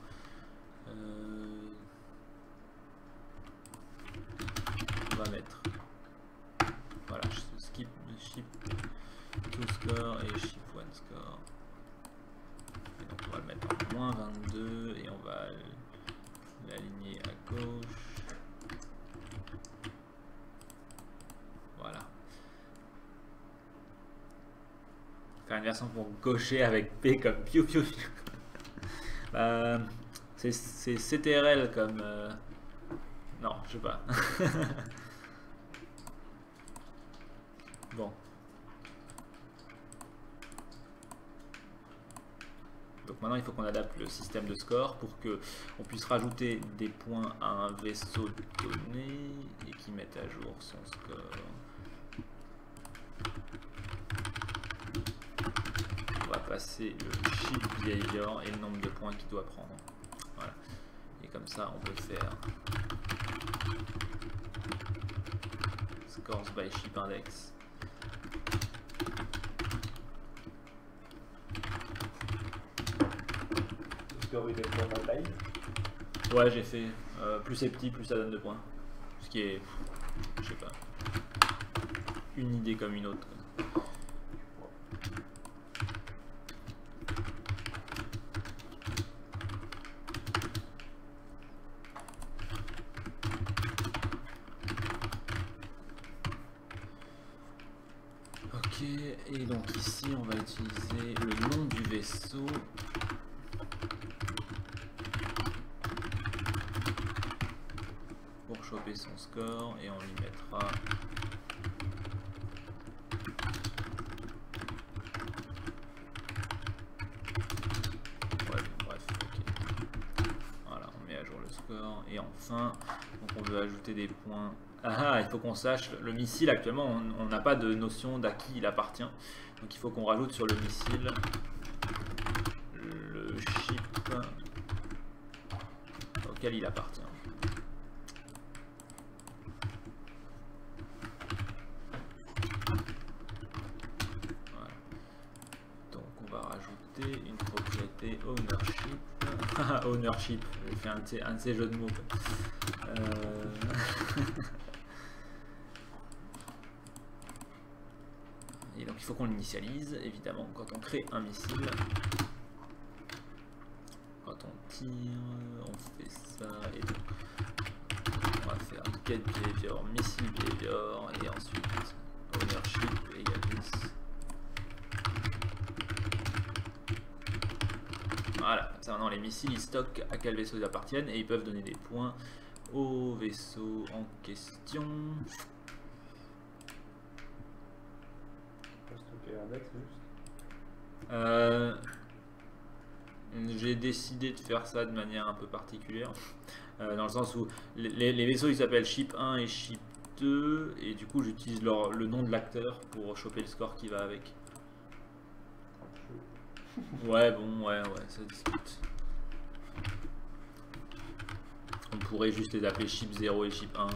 On va mettre. Voilà, skip, ship 2 score et ship 1 score. Et donc on va le mettre en moins 22 et on va l'aligner à gauche. Voilà. Faire une version pour gaucher avec P comme piou piou. C'est CTRL comme... Non, je sais pas. Bon. Donc maintenant il faut qu'on adapte le système de score pour que on puisse rajouter des points à un vaisseau donné et qui mette à jour son score. On va passer le ship behavior et le nombre de points qu'il doit prendre. Voilà. Et comme ça on peut faire scores by ship index. Ouais, j'ai fait plus c'est petit, plus ça donne de points. Ce qui est, je sais pas, une idée comme une autre. Ok, et donc ici on va utiliser le nom du vaisseau. Choper son score et on lui mettra ouais, bref, ok. Voilà, on met à jour le score et enfin donc on veut ajouter des points. Ah, il faut qu'on sache le missile. Actuellement on n'a pas de notion d'à qui il appartient, donc il faut qu'on rajoute sur le missile le ship auquel il appartient. Une propriété ownership. Ownership, j'ai fait un de ces jeux de mots. Et donc il faut qu'on l'initialise, évidemment, quand on crée un missile. Quand on tire, on fait ça, et donc on va faire get behavior, missile behavior, et ensuite ownership égale this. Voilà, ça maintenant les missiles ils stockent à quel vaisseau ils appartiennent et ils peuvent donner des points au vaisseau en question. J'ai décidé de faire ça de manière un peu particulière, dans le sens où les vaisseaux ils s'appellent ship 1 et ship 2 et du coup j'utilise le nom de l'acteur pour choper le score qui va avec. Ouais, bon, ouais, ça discute. On pourrait juste les appeler chip 0 et chip 1.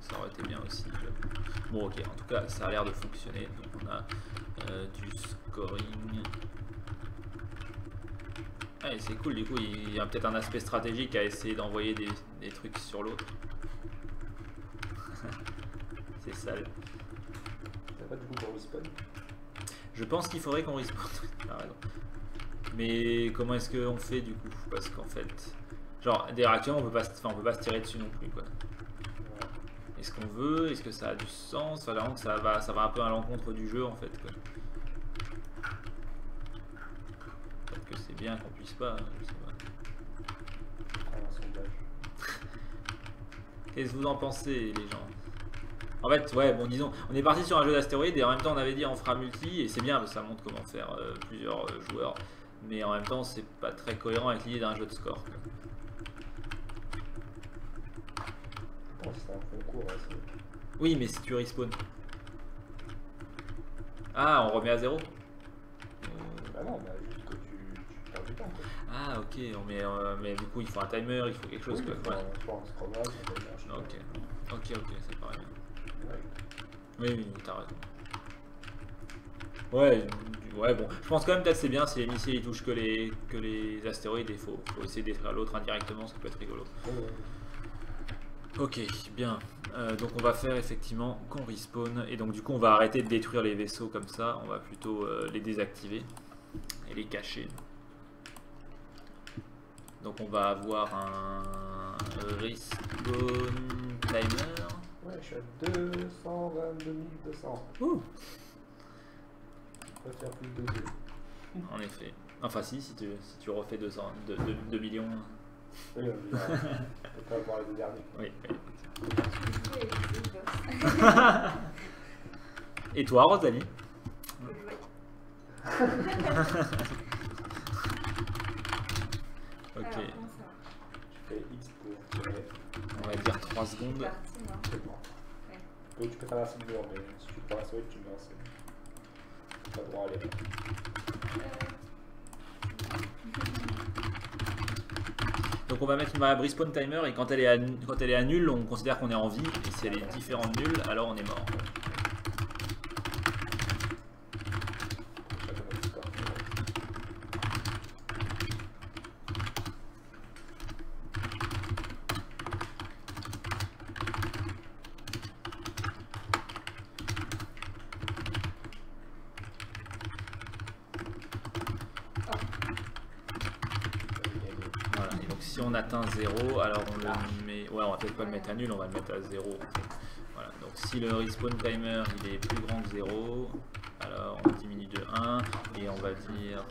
Ça aurait été bien aussi. Bon, ok, en tout cas, ça a l'air de fonctionner. Donc, on a du scoring. Ah, et c'est cool, du coup, il y a peut-être un aspect stratégique à essayer d'envoyer des trucs sur l'autre. C'est sale. T'as pas du coup pour respawn? Je pense qu'il faudrait qu'on respawn. T'as raison. Mais comment est-ce qu'on fait du coup? Parce qu'en fait, genre, d'ailleurs actuellement on peut pas se tirer dessus non plus quoi. Est-ce qu'on veut? Est-ce que ça a du sens? Enfin, vraiment que ça va un peu à l'encontre du jeu en fait quoi. Peut-être que c'est bien qu'on puisse pas, je sais pas. Qu'est-ce que vous en pensez les gens? En fait, ouais, bon, disons, on est parti sur un jeu d'astéroïdes et en même temps on avait dit on fera multi et c'est bien parce que ça montre comment faire plusieurs joueurs. Mais en même temps, c'est pas très cohérent avec l'idée d'un jeu de score. Oh, c'est un concours. Oui, mais si tu respawn. Ah, on remet à 0? Bah non, bah juste que tu perds du temps. Quoi. Ah, ok, mais du coup, il faut un timer, il faut quelque chose. Oui, quoi. Ouais. Un scrollage, Ok, ça paraît bien. Ouais. Oui, t'as raison. Ouais, bon, je pense quand même peut-être c'est bien si les missiles ils touchent que les astéroïdes et il faut essayer de détruire l'autre indirectement, ça peut être rigolo. Ok, bien. Donc on va faire effectivement qu'on respawn et donc du coup on va arrêter de détruire les vaisseaux comme ça, on va plutôt les désactiver et les cacher. Donc on va avoir un respawn timer. Ouais, je suis à 222 200. Ouh. On va faire plus de 2. En effet. Enfin si tu refais 2 millions. Oui, on va pas avoir les deux derniers. Oui. Et Et toi Rosalie? Ok. Alors, comment ça marche? Je fais X pour tirer. On va dire 3 secondes. C'est parti, non? C'est bon. Ouais. Oui, tu peux traverser le mur, mais si tu peux la sauver, tu meurs. T'as le droit à aller. Donc on va mettre une variable respawn timer et quand elle est à nul, on considère qu'on est en vie et si elle est différente de nulle, alors on est mort. Chacun notre score. Voilà, et donc si on atteint 0, alors on le met... Ouais, on va peut-être pas le mettre à nul, on va le mettre à 0. Voilà, donc si le respawn timer il est plus grand que 0, alors on diminue de 1 et on va dire...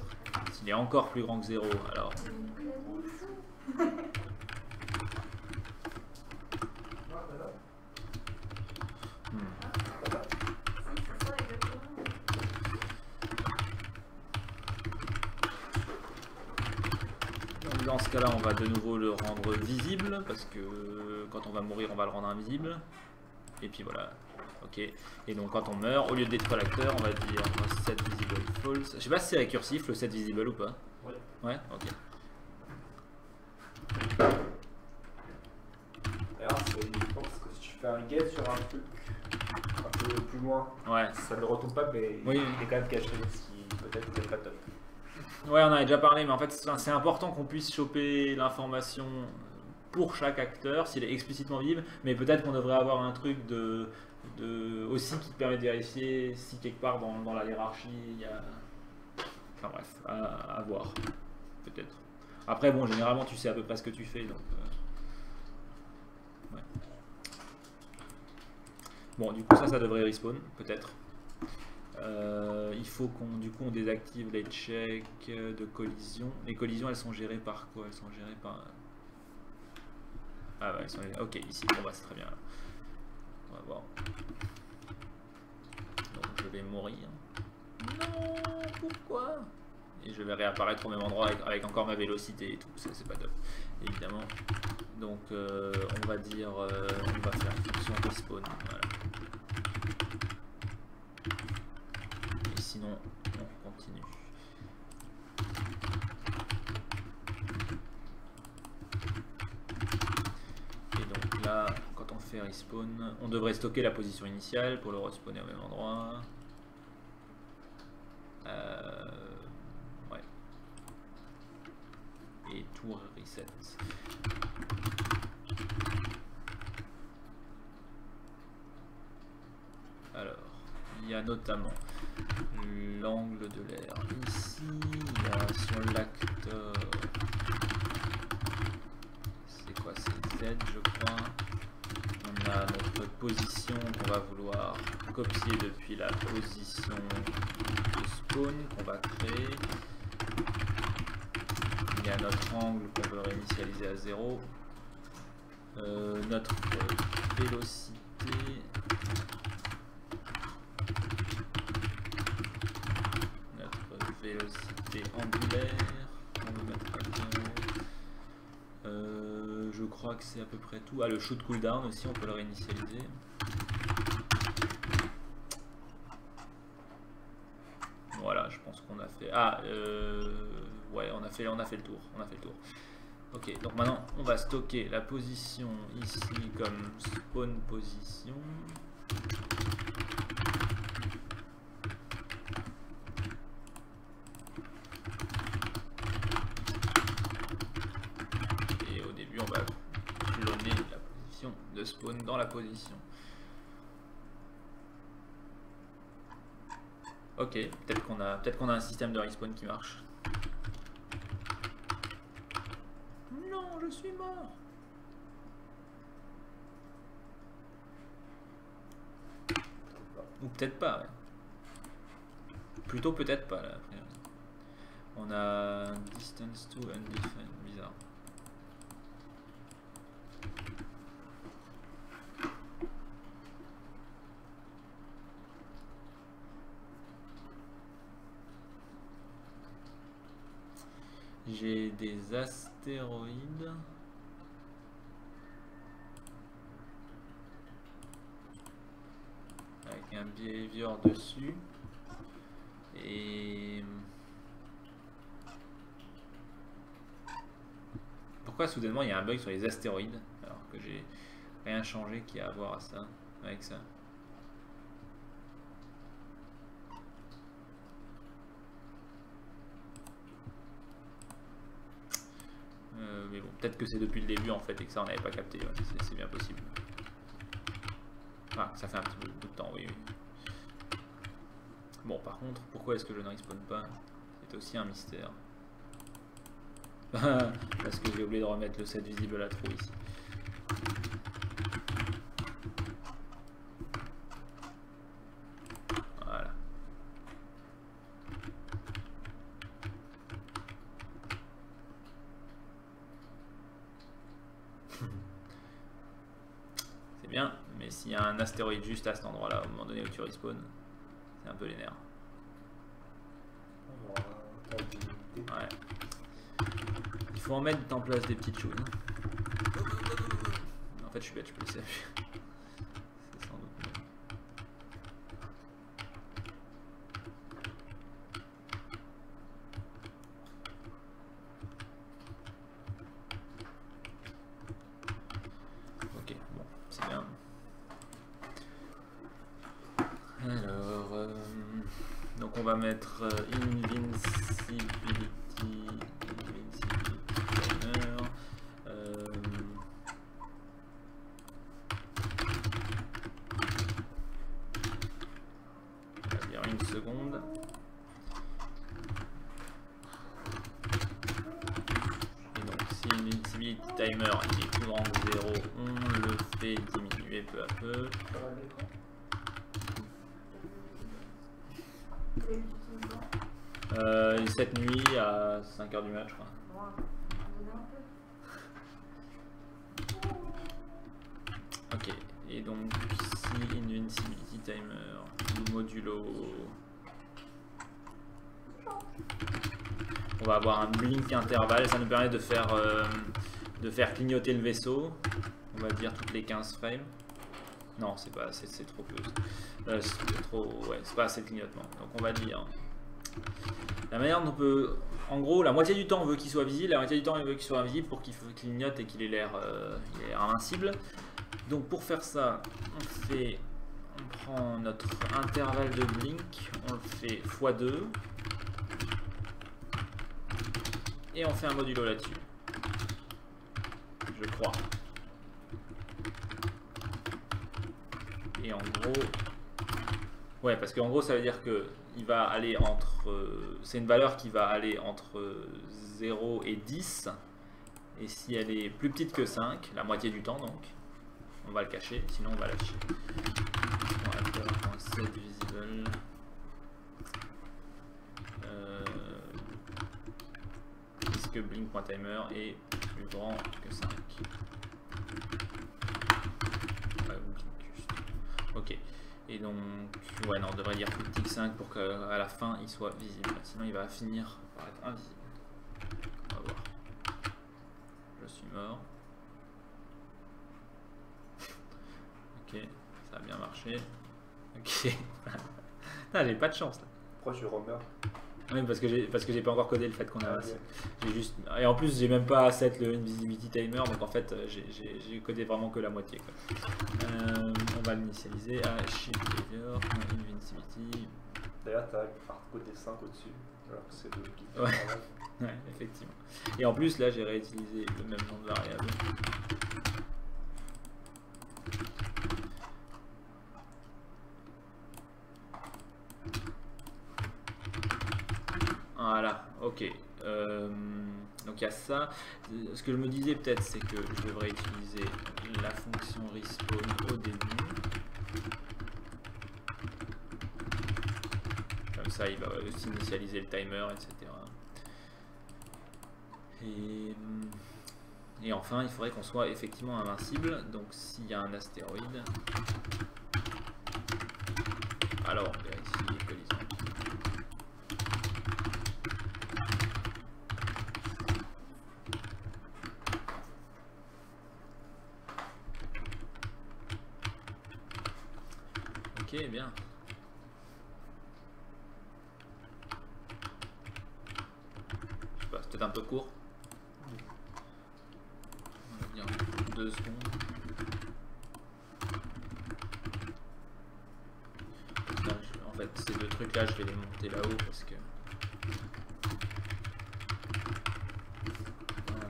S'il est encore plus grand que 0, alors... Donc dans ce cas-là, on va de nouveau le rendre visible parce que quand on va mourir, on va le rendre invisible. Et puis voilà. Ok. Et donc quand on meurt, au lieu de détruire l'acteur, on va dire set visible false. Je sais pas si c'est récursif le set visible ou pas. Ouais. Ouais. Ok. Alors, c'est uniquement parce que si tu fais un get sur un truc un peu plus loin, Ouais. ça ne le retourne pas, mais Oui. il est quand même caché, ce qui peut-être n'est pas top. Ouais, on en avait déjà parlé, mais en fait, c'est important qu'on puisse choper l'information pour chaque acteur, s'il est explicitement visible, mais peut-être qu'on devrait avoir un truc aussi qui te permet de vérifier si quelque part dans la hiérarchie, il y a... Enfin bref, à voir, peut-être. Après, bon, généralement, tu sais à peu près ce que tu fais, donc... Ouais. Bon, du coup, ça devrait respawn, peut-être. Il faut qu'on désactive les checks de collision. Les collisions, elles sont gérées par quoi? Elles sont gérées par... Ah ouais, elles sont... Ok, ici, bon bah c'est très bien. On va voir. Donc je vais mourir. Non, pourquoi? Et je vais réapparaître au même endroit avec encore ma vélocité et tout, c'est pas top, évidemment. Donc on va dire, on va faire fonction respawn, voilà. Et sinon, on continue. Et donc là, quand on fait respawn, on devrait stocker la position initiale pour le respawner au même endroit. Ouais. Et tout reset. Alors, il y a notamment l'angle de l'air. Ici, il y a sur l'acteur. C'est quoi? C'est Z, je crois. On a notre position qu'on va vouloir copier depuis la position de spawn qu'on va créer. Il y a notre angle qu'on veut réinitialiser à 0. Notre vélocité. Notre vélocité angulaire. On va mettre à 0. Je crois que c'est à peu près tout. Ah, le shoot cooldown aussi, on peut le réinitialiser. Voilà, je pense qu'on a fait. Ah, ouais, on a fait le tour. On a fait le tour. Ok, donc maintenant on va stocker la position ici comme spawn position. Et au début on va cloner la position de spawn dans la position. Ok, peut-être qu'on a un système de respawn qui marche. Non, je suis mort. Ou peut-être pas, ouais. Plutôt peut-être pas, là, après. On a distance to undefined, bizarre. J'ai des astéroïdes. Avec un behavior dessus. Et... pourquoi soudainement il y a un bug sur les astéroïdes alors que j'ai rien changé qui a à voir à ça, avec ça? Mais bon, peut-être que c'est depuis le début en fait et que ça on n'avait pas capté, ouais, c'est bien possible. Ah, ça fait un petit peu de temps, oui. Bon, par contre, pourquoi est-ce que je ne respawn pas? C'est aussi un mystère. Parce que j'ai oublié de remettre le set visible à trou ici. Voilà. C'est bien, mais s'il y a un astéroïde juste à cet endroit-là, au moment donné où tu respawns, c'est un peu les nerfs. Ouais. Il faut en mettre en place des petites choses. En fait, je suis bête, je peux laisser appuyer. C'est sans doute mieux. Ok, bon, c'est bien. Alors, donc on va mettre invincibility timer. On va dire une seconde. Et donc si invincibility timer il est plus grand que 0, on le fait diminuer peu à peu. Cette nuit à 5h du match, je crois. Ok, et donc si invincibility timer modulo, on va avoir un blink intervalle, ça nous permet de faire clignoter le vaisseau, on va dire toutes les 15 frames. Non, c'est pas assez, c'est trop peu. C'est trop, ouais, c'est pas assez de clignotement. Donc on va dire la manière dont on peut, en gros, la moitié du temps on veut qu'il soit visible, la moitié du temps on veut qu'il soit invisible pour qu'il clignote et qu'il ait l'air invincible. Donc pour faire ça, on prend notre intervalle de blink, on le fait x2 et on fait un modulo là-dessus. Je crois. Et en gros, ouais, parce qu'en gros ça veut dire que il va aller entre... c'est une valeur qui va aller entre 0 et 10. Et si elle est plus petite que 5, la moitié du temps donc, on va le cacher, sinon on va lâcher. On va faire un set visible. Puisque blink.timer est plus grand que 5. Ok. Et donc, ouais, non, on devrait dire plus petit que 5 pour qu'à la fin il soit visible. Sinon, il va finir par être invisible. On va voir. Je suis mort. Ok, ça a bien marché. Ok. Ah, j'ai pas de chance là. Pourquoi je remeurs? Oui, parce que j'ai pas encore codé le fait qu'on a. Ah, ok. J'ai juste et en plus j'ai même pas set le invisibility timer, donc en fait j'ai codé vraiment que la moitié quoi. On va l'initialiser à shift behavior invincibility. D'ailleurs, t'as côté 5 au-dessus, alors que c'est 2 qui. Ouais. Ouais, effectivement. Et en plus là j'ai réutilisé le même nom de variable. Voilà, ok. Donc il y a ça. Ce que je me disais peut-être, c'est que je devrais utiliser la fonction respawn au début. Comme ça, il va aussi initialiser le timer, etc. Et enfin, il faudrait qu'on soit effectivement invincible. Donc s'il y a un astéroïde, alors on vérifie les collisions. Ok, bien. Je sais pas, c'est peut-être un peu court. On va dire 2 secondes. Là, en fait, ces deux trucs là, je vais les monter là-haut parce que. Voilà.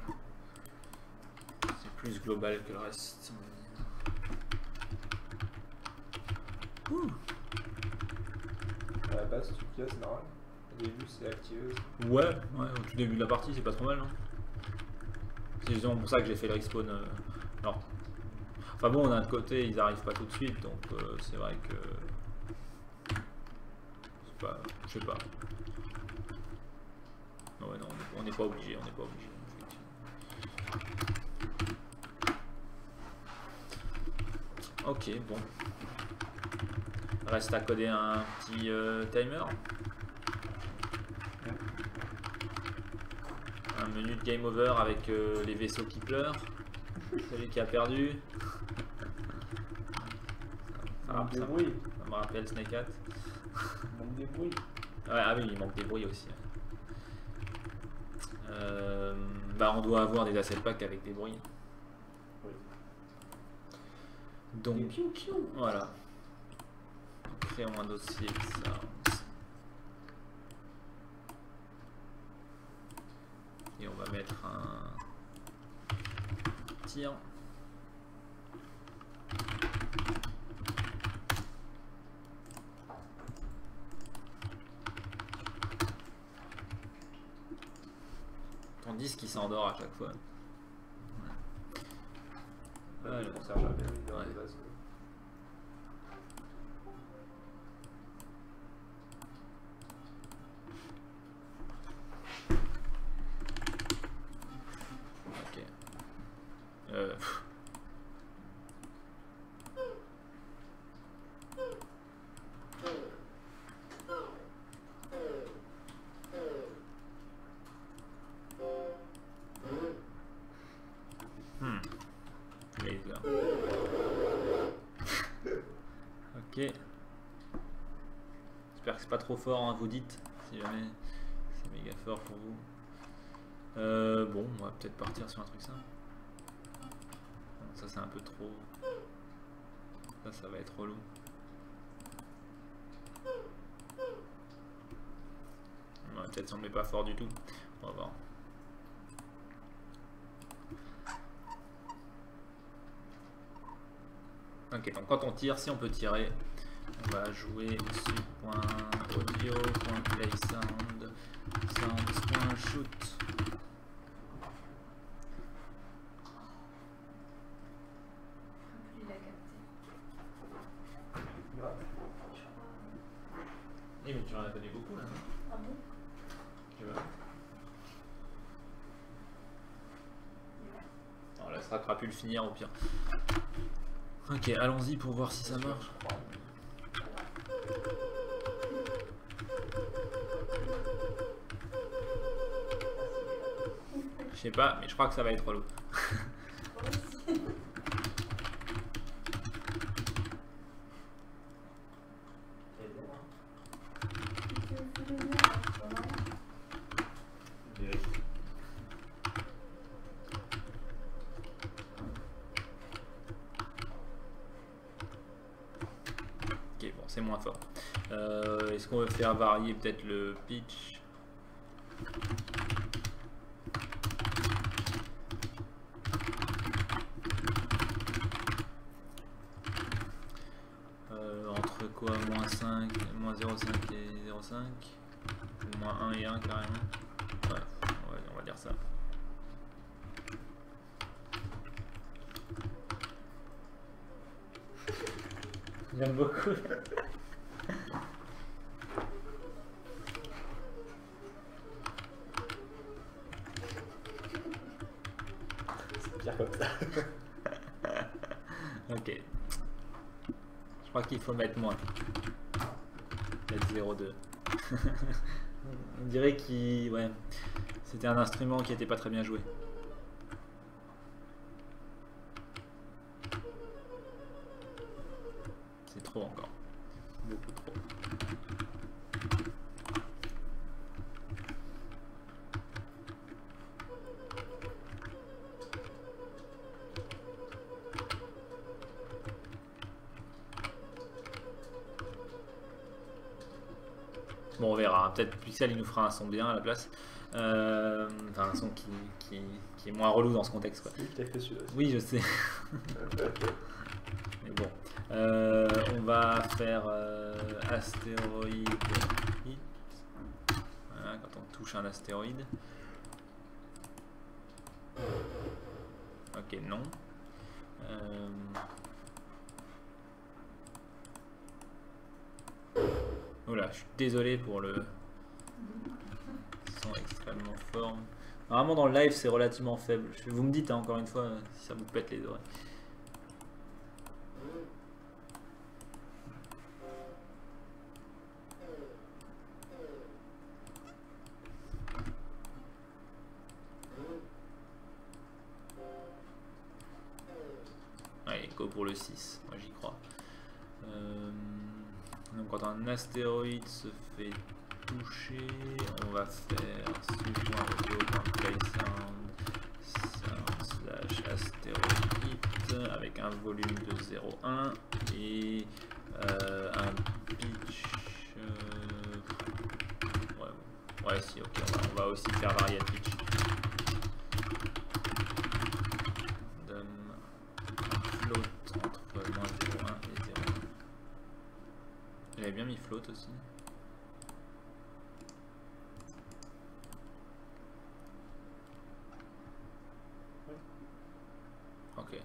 C'est plus global que le reste. À la base, tu pièces, c'est normal. Au début, c'est activé aussi. Ouais, au tout début de la partie, c'est pas trop mal. Hein. C'est justement pour ça que j'ai fait le respawn. Alors, enfin bon, d'un côté, ils arrivent pas tout de suite, donc c'est vrai que. C'est pas. Je sais pas. Non, ouais, non, on n'est pas obligé, effectivement. Ok, bon. Reste à coder un petit timer. Un menu de game over avec les vaisseaux qui pleurent. Celui qui a perdu. Ça me rappelle Snake Hat. Il manque des bruits. Ouais, ah oui, il manque des bruits aussi. Bah, on doit avoir des asset packs avec des bruits. Oui. Donc, Des piou-piou. voilà. Créons un dossier ça. Et on va mettre un tir. Ton disque qui s'endort à chaque fois. Ouais, je conserve jamais dans Ouais. les bases. Ok. Laser. Ok. J'espère que c'est pas trop fort, hein, vous dites, si jamais c'est méga fort pour vous. Bon, on va peut-être partir sur un truc simple. Non, ça c'est un peu trop. Ça va être relou. Ouais, peut-être si on met pas fort du tout. On va voir. Ok, donc quand on tire, si on peut tirer, On va jouer su.audio.playSound sounds.shoot. Il a capté. Eh mais tu en as connu beaucoup là, non? Ah bon? Tu vois. On laissera pu le finir au pire. Ok, allons-y pour voir si ça marche. Je sais pas, mais je crois que ça va être relou. Ok, bon, c'est moins fort. Est-ce qu'on veut faire varier peut-être le pitch? Entre quoi? Moins 5, moins 0,5 et 0,5? Ou moins 1 et 1 carrément? Ouais, on va dire ça. J'aime beaucoup. C'est pire comme ça. Ok. Je crois qu'il faut mettre moins. Mettre 0,2. On dirait qu'il... Ouais. C'était un instrument qui n'était pas très bien joué. C'est trop encore. Beaucoup trop. Bon, on verra. Peut-être Pixel il nous fera un son bien à la place. Enfin, un son qui est moins relou dans ce contexte, quoi. Oui, t'as fait celui-là aussi. Oui, je sais. Mais bon. On va faire astéroïde hit. Voilà, quand on touche un astéroïde. Ok, non. Oula, je suis désolé pour le son extrêmement fort. Normalement dans le live c'est relativement faible. Vous me dites hein, encore une fois si ça vous pète les oreilles. Allez, go pour le 6, moi j'y crois. Donc quand un astéroïde se fait toucher, on va faire su.audio.playSound /astéroïde avec un volume de 0,1 et un pitch. Ouais, si, ok, on va aussi faire varier le pitch. Float entre moins 0,1 et 0,1. J'avais bien mis float aussi. Ok.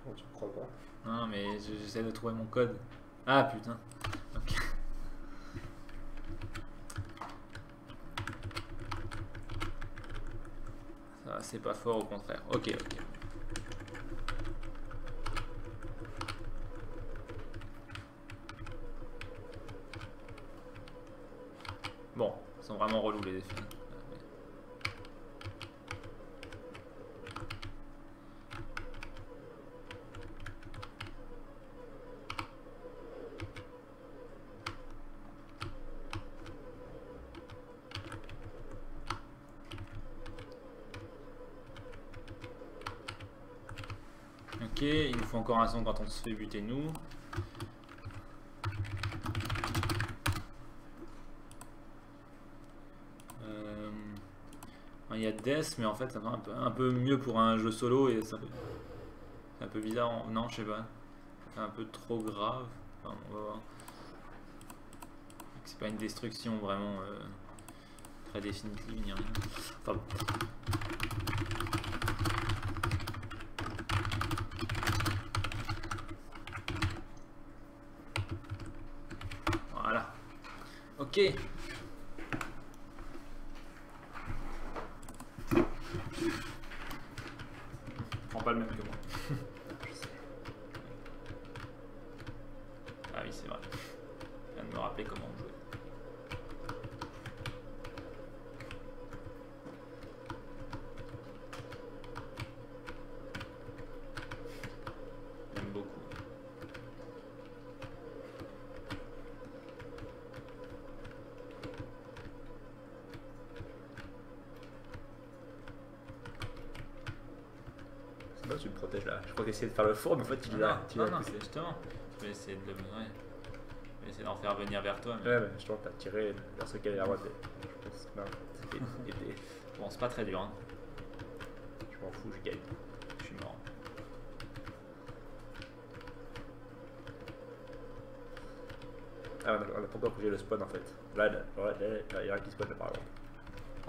Oh, tu me crois pas? Non, mais j'essaie de trouver mon code. Ah putain. Ok. Ça, c'est pas fort, au contraire. Ok, ok. Bon, ils sont vraiment relous les défis. Ok, il nous faut encore un son quand on se fait buter nous. Il y a Death, mais en fait ça va un peu mieux pour un jeu solo et ça c'est un peu bizarre. Non, je sais pas. un peu trop grave. Enfin, on va voir. C'est pas une destruction vraiment très définitive ni rien. Enfin, bon. Voilà. Ok. Prends pas le même que moi. Je sais. Ah oui, c'est vrai. Je viens de me rappeler comment on jouait. J'aime beaucoup. C'est bon, tu me protèges là. Je crois qu'essayer de faire le four, mais en fait, tu l'as non, poussé. justement. Je vais essayer de le. Ouais. Je vais essayer d'en faire venir vers toi. Mais... Ouais, mais justement, t'as tiré vers ce qu'elle est à droite. Je pense que non, c'était. Bon, c'est pas très dur. Hein. Je m'en fous, je gagne. Je suis mort. Ah, on a pas encore bougé le spawn en fait. Là, il y a rien qui spawn là par exemple.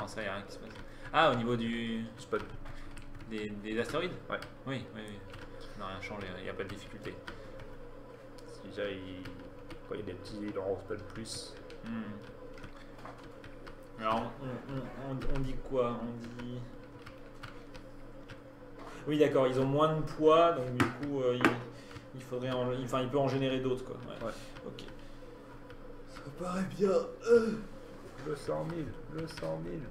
Oh, ça, y a rien qui se passe. Ah, au niveau du. Spawn. Des astéroïdes? Ouais. Oui. Non, rien changé, il n'y a pas de difficulté. Si déjà, quand il y a des petits, il en spawn plus. Alors, on dit quoi? On dit. Oui, d'accord, ils ont moins de poids, donc du coup, il faudrait. Enfin, il peut en générer d'autres, quoi. Ouais. Ok. Ça paraît bien. Le 100 000, le 100 000.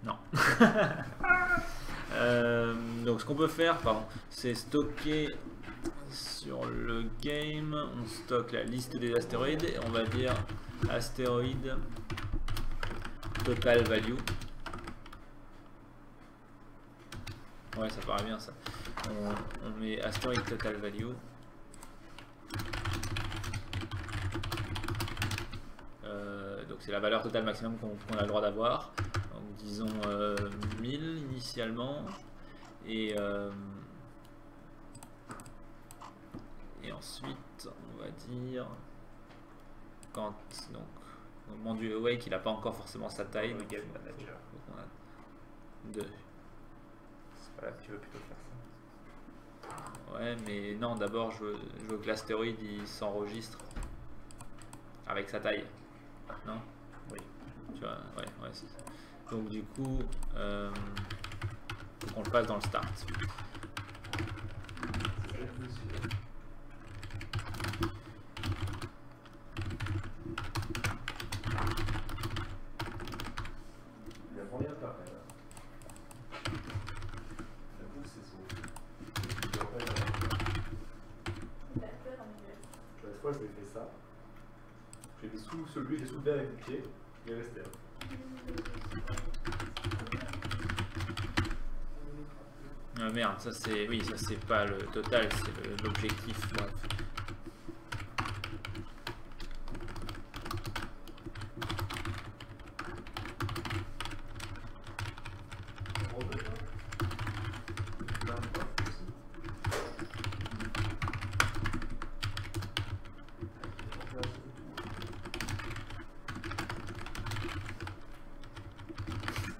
Non. Donc, ce qu'on peut faire, pardon, c'est stocker sur le game. On stocke la liste des astéroïdes et on va dire astéroïde total value. Ouais, ça paraît bien ça. On met astéroïde total value. Donc c'est la valeur totale maximum qu'on a le droit d'avoir. Donc disons 1000 initialement. Et ensuite on va dire quand donc au moment du awake il n'a pas encore forcément sa taille. Le game manager. Donc on a 2. C'est pas là que tu veux plutôt faire ça. Ouais, mais non, d'abord je veux que l'astéroïde il s'enregistre avec sa taille. Non? Oui. Tu vois, ouais, c'est ça. Donc du coup, faut qu'on le fasse dans le start. Il a combien de temps là? J'avoue, c'est son. La fois, je lui ai fait ça. J'ai mis sous celui, j'ai soulevé avec le pied, il est resté là. Ah merde, ça c'est. Oui, ça c'est pas le total, c'est l'objectif. Bref.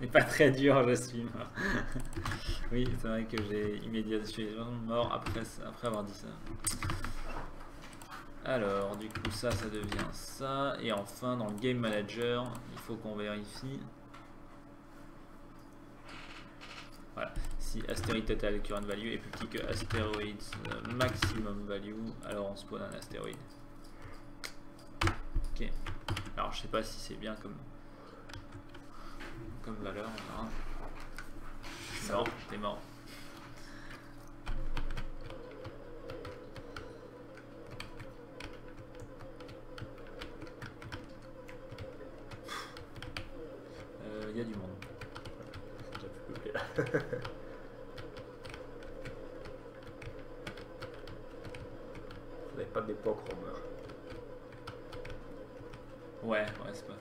C'est pas très dur, je suis mort. Oui, c'est vrai que je suis vraiment mort après avoir dit ça. Alors, du coup, ça devient ça. Et enfin, dans le Game Manager, il faut qu'on vérifie. Voilà. Si astéroïde total current value est plus petit que astéroïde maximum value, alors on spawn un astéroïde. Ok. Alors, je sais pas si c'est bien comme valeur. On verra. Non, t'es mort. Il y a du monde. C'est déjà plus peuplé là. Vous n'avez pas d'époque Romer. Ouais, c'est pas faux.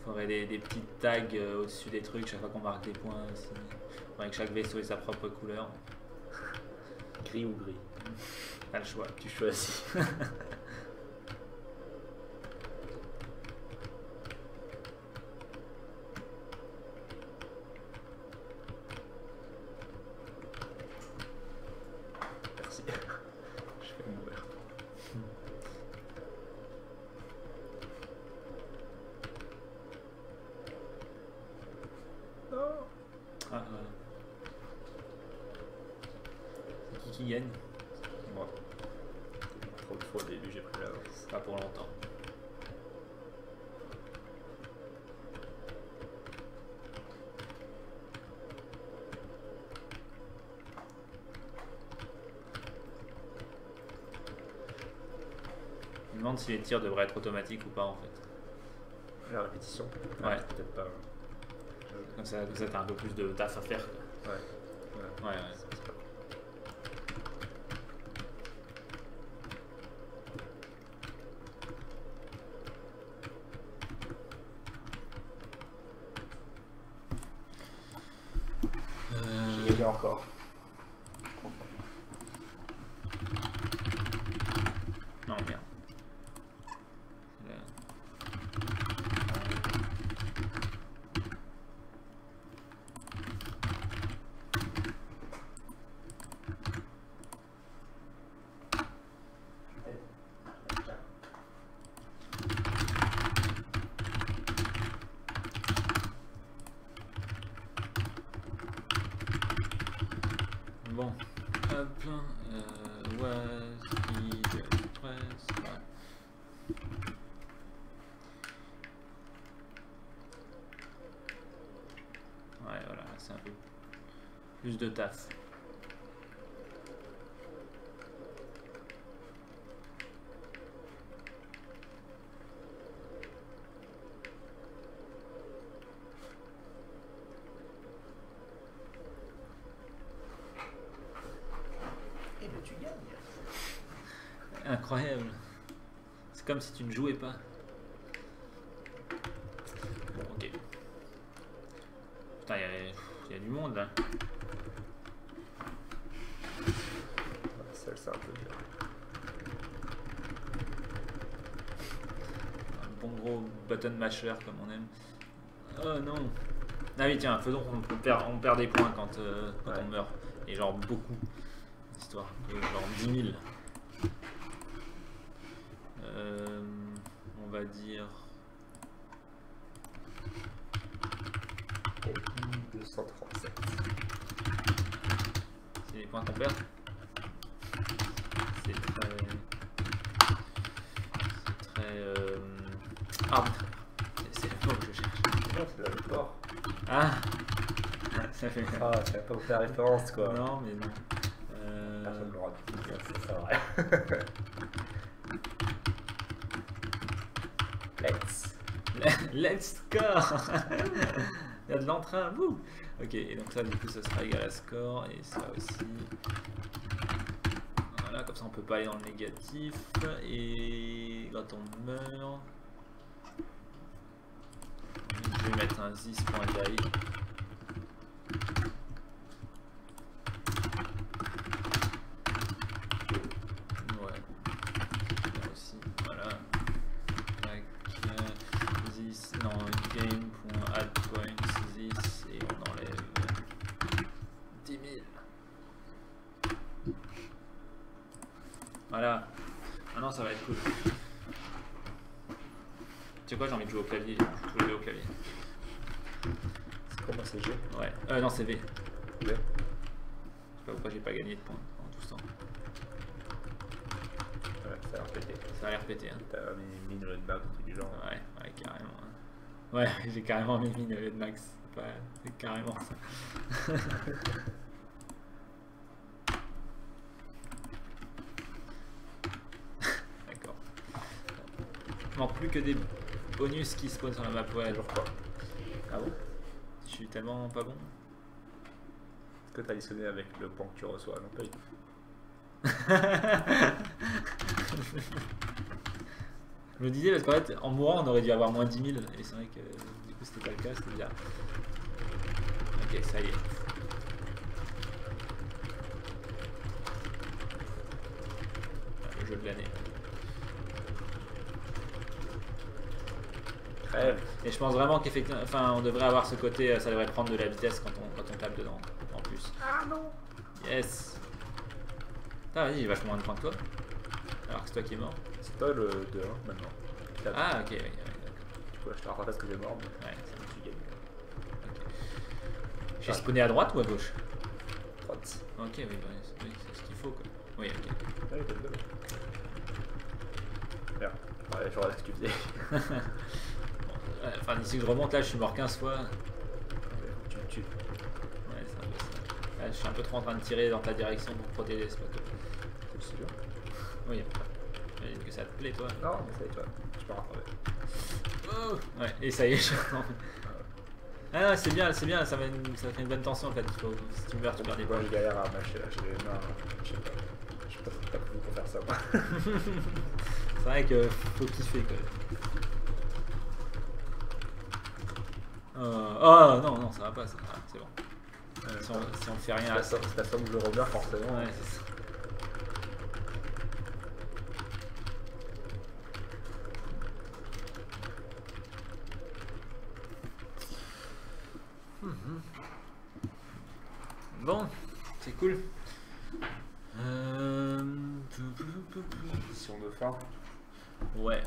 Faudrait des petits tags au-dessus des trucs chaque fois qu'on marque des points aussi. Faudrait que chaque vaisseau ait sa propre couleur. Gris ou gris. Pas le choix, tu choisis. Merci. Je vais mourir. Ah, c'est qui gagne? Moi. Trop de fois au début, j'ai pris l'avance. Pas pour longtemps. Je me demande si les tirs devraient être automatiques ou pas en fait. La répétition. Ouais. Peut-être pas. Comme ça t'as un peu plus de taf à faire. Quoi. Ouais. Ouais. J'ai gagné encore. Non, merde. Bon, hop, presse, ouais, voilà, c'est un peu plus de taf. Et ben tu gagnes. Incroyable. C'est comme si tu ne jouais pas. Bon, ok. Putain, il y a du monde là. Seul, c'est un peu dur. Un bon gros button masher comme on aime. Oh non. Ah oui, tiens, faisons qu'on perd des points quand Ouais. on meurt. Et genre beaucoup. Histoire. Genre 10 000. On va dire. 237. C'est les points qu'on perd. C'est très arbitraire. C'est le mot que je cherche. Non, c'est le sport. Ah. Ça fait. Ah, tu vas pas vous faire référence quoi. Non, mais non. Personne ne l'aura dit, ça sert à rien. Let's go. Il y a de l'entrain. Wouh. Ok, et donc ça du coup ça sera égal à score et ça aussi. Voilà, comme ça on peut pas aller dans le négatif. Et quand on meurt, je vais mettre un this.die. Ouais. Là aussi, voilà. Tac. This, non, game.addPoints this et on enlève 10 000. Voilà. Maintenant ça va être cool. Tu sais quoi, j'ai envie de jouer au clavier. Je vais jouer au clavier. C'est comment c'est G? Ouais. Non, c'est V. V. Je sais pas pourquoi j'ai pas gagné de points pendant tout ce temps. Ouais, ça a l'air pété. Ça a l'air pété. Hein. T'as mis une bague ou truc du genre. Ouais, carrément. Ouais, j'ai carrément mis une de max. C'est carrément ça. D'accord. Il manque plus que des bonus qui spawnent sur la map. Ouais, Toujours pas. ah bon? Je suis tellement pas bon. Est-ce que t'as additionné avec le point que tu reçois? Non, pas du tout. Je me disais parce qu'en fait en mourant on aurait dû avoir moins 10 000 et c'est vrai que du coup c'était pas le cas, c'était bizarre. Ok, ça y est. jeu de l'année. Crève. Et je pense vraiment qu'effectivement, enfin, on devrait avoir ce côté, ça devrait prendre de la vitesse quand on tape dedans, en plus. Ah non. Yes. Ah vas-y, j'ai vachement moins de points que toi. Alors que c'est toi qui es mort. C'est toi le 2-1 maintenant. Ah ok, d'accord. Du coup, là, je te rattrape parce que j'ai mort, mais Ouais. tu gagnes. J'ai spawné à droite ou à gauche? Droite. Ok, oui, bah, c'est ce qu'il faut quoi. Oui, ok. Ouais, t'as deux. Merde. Ouais, je regarde ce que tu faisais. Enfin, d'ici que je remonte là, je suis mort 15 fois. Tu me tues. Ouais, c'est un peu ça. Là, je suis un peu trop en train de tirer dans ta direction pour protéger ce plateau. C'est sûr. Oui, j'imagine que ça te plaît toi. Non, mais ça y est, toi. Tu peux rattraper. Oh ouais, et ça y est, je suis en- Ah non, c'est bien, ça fait une bonne tension en fait. Si tu meurs, tu perds des points. Moi, je galère à mâcher là, j'ai les mains. Je sais pas. Je suis pas fou pour faire ça, moi. C'est vrai que faut kiffer quoi. Oh non, non, ça va pas, ça. Ah, c'est bon. Si on fait rien. C'est la somme où je reviens, forcément. Ouais, c'est ça. Bon, c'est cool. Si on veut faire. Ouais.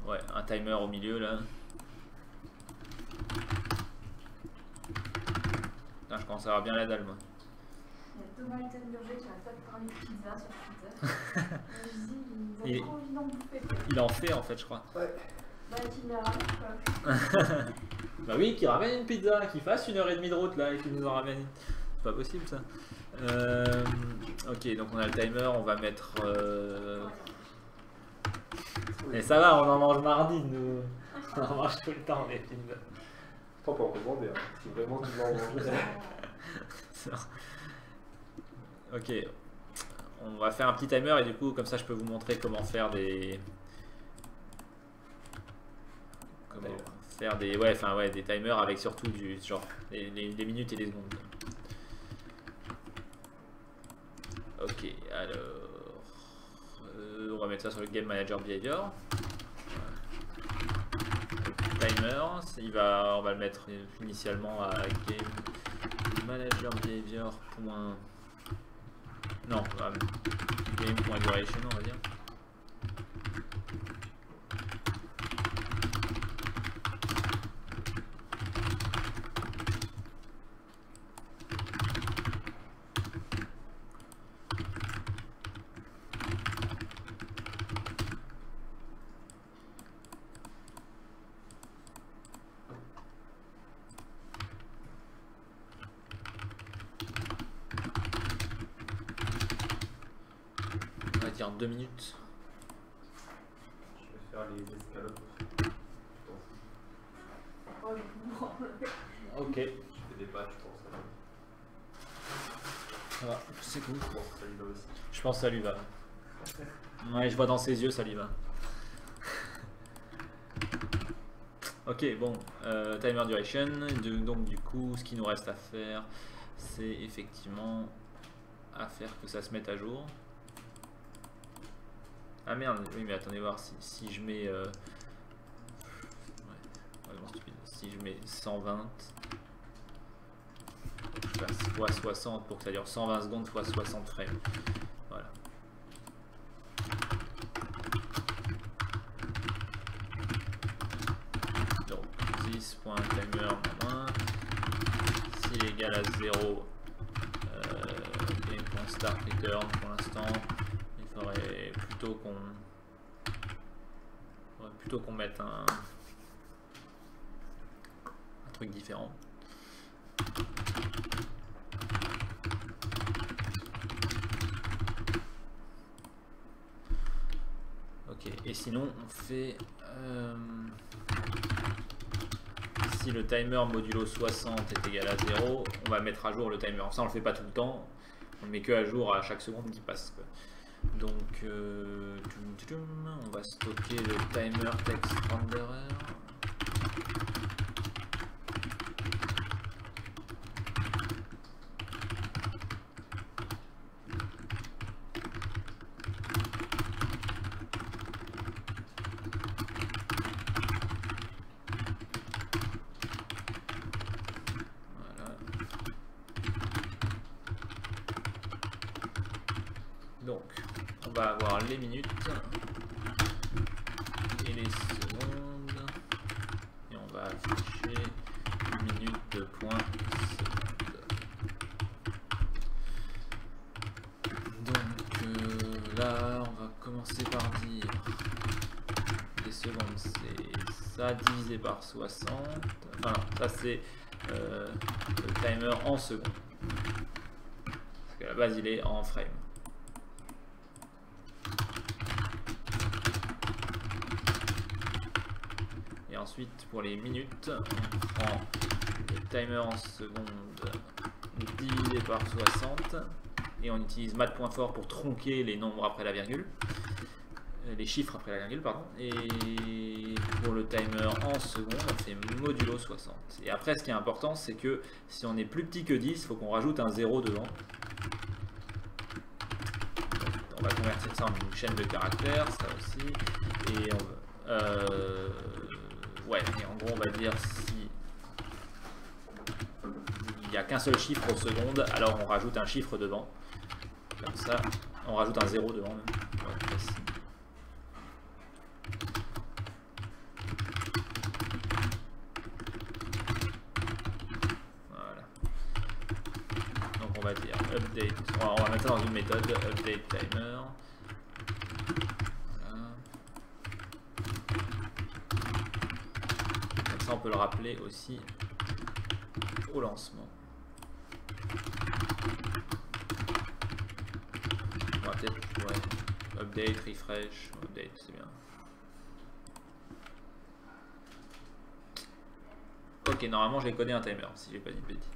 Ouais, un timer au milieu là. Putain, je commence à avoir bien la dalle moi. Il y a Thomas le thème d'urgé qui arrête pas de parler de pizza sur Twitter. Je dis, ils ont trop envie d'en bouffer. Quoi. Il en fait en fait, je crois. Ouais. Bah, qu'il me la ramène quoi. Bah oui, qu'il ramène une pizza, qu'il fasse 1h30 de route là et qu'il nous en ramène. C'est pas possible ça. Ok, donc on a le timer, on va mettre. Mais ça va, on en mange mardi, nous. On en mange tout le temps des pizzas. Pas pour recommander, hein. Si vraiment tu veux en manger. Ça. Ok, on va faire un petit timer et du coup, comme ça, je peux vous montrer comment faire des. Comment faire des. Ouais, enfin, ouais, des timers avec surtout du genre les minutes et les secondes. Ok, alors. On va mettre ça sur le Game Manager Behavior. Timer, on va le mettre initialement à Game Manager Behavior. Non, Game.duration, on va dire. On va dire 2 minutes. Je vais faire les escalopes. Oh, je comprends. Ok. Je fais des patchs pour ça. Ça va, c'est cool. Je pense que ça lui va aussi. Je pense que ça lui va. Ouais, je vois dans ses yeux, ça lui va. Ok, bon, timer duration. Donc du coup, ce qu'il nous reste à faire, c'est effectivement à faire que ça se mette à jour. Ah merde, oui mais attendez voir si je mets ouais, vraiment stupide. Si je mets 120 fois 60 pour que ça dure 120 secondes fois 60 frames. Voilà. Donc 10.timer-1 s'il est égal à 0 game.start return pour l'instant. Il faudrait plutôt qu'on mette un truc différent. Ok, et sinon on fait si le timer modulo 60 est égal à 0, on va mettre à jour le timer. Ça on le fait pas tout le temps, on le met que à jour à chaque seconde qui passe quoi. Donc on va stocker le timer text renderer. Donc, on va avoir les minutes et les secondes. Et on va afficher minutes de points secondes. Donc là, on va commencer par dire les secondes, c'est ça divisé par 60. Enfin, ça c'est le timer en secondes. Parce qu'à la base, il est en frame. Et ensuite, pour les minutes, on prend le timer en secondes divisé par 60. Et on utilise mat.for pour tronquer les nombres après la virgule. Les chiffres après la virgule, pardon. Et pour le timer en secondes, on fait modulo 60. Et après, ce qui est important, c'est que si on est plus petit que 10, il faut qu'on rajoute un 0 devant. On va convertir ça en une chaîne de caractères, ça aussi. Et ouais, et en gros, on va dire si il n'y a qu'un seul chiffre aux secondes, alors on rajoute un chiffre devant. Comme ça, on rajoute un 0 devant même. Ouais, voilà. Donc on va dire update. On va mettre ça dans une méthode update timer. Voilà. Comme ça, on peut le rappeler aussi au lancement. On va peut-être, ouais, update, refresh, update, c'est bien. Ok, normalement j'ai codé un timer, si j'ai pas dit de bêtises.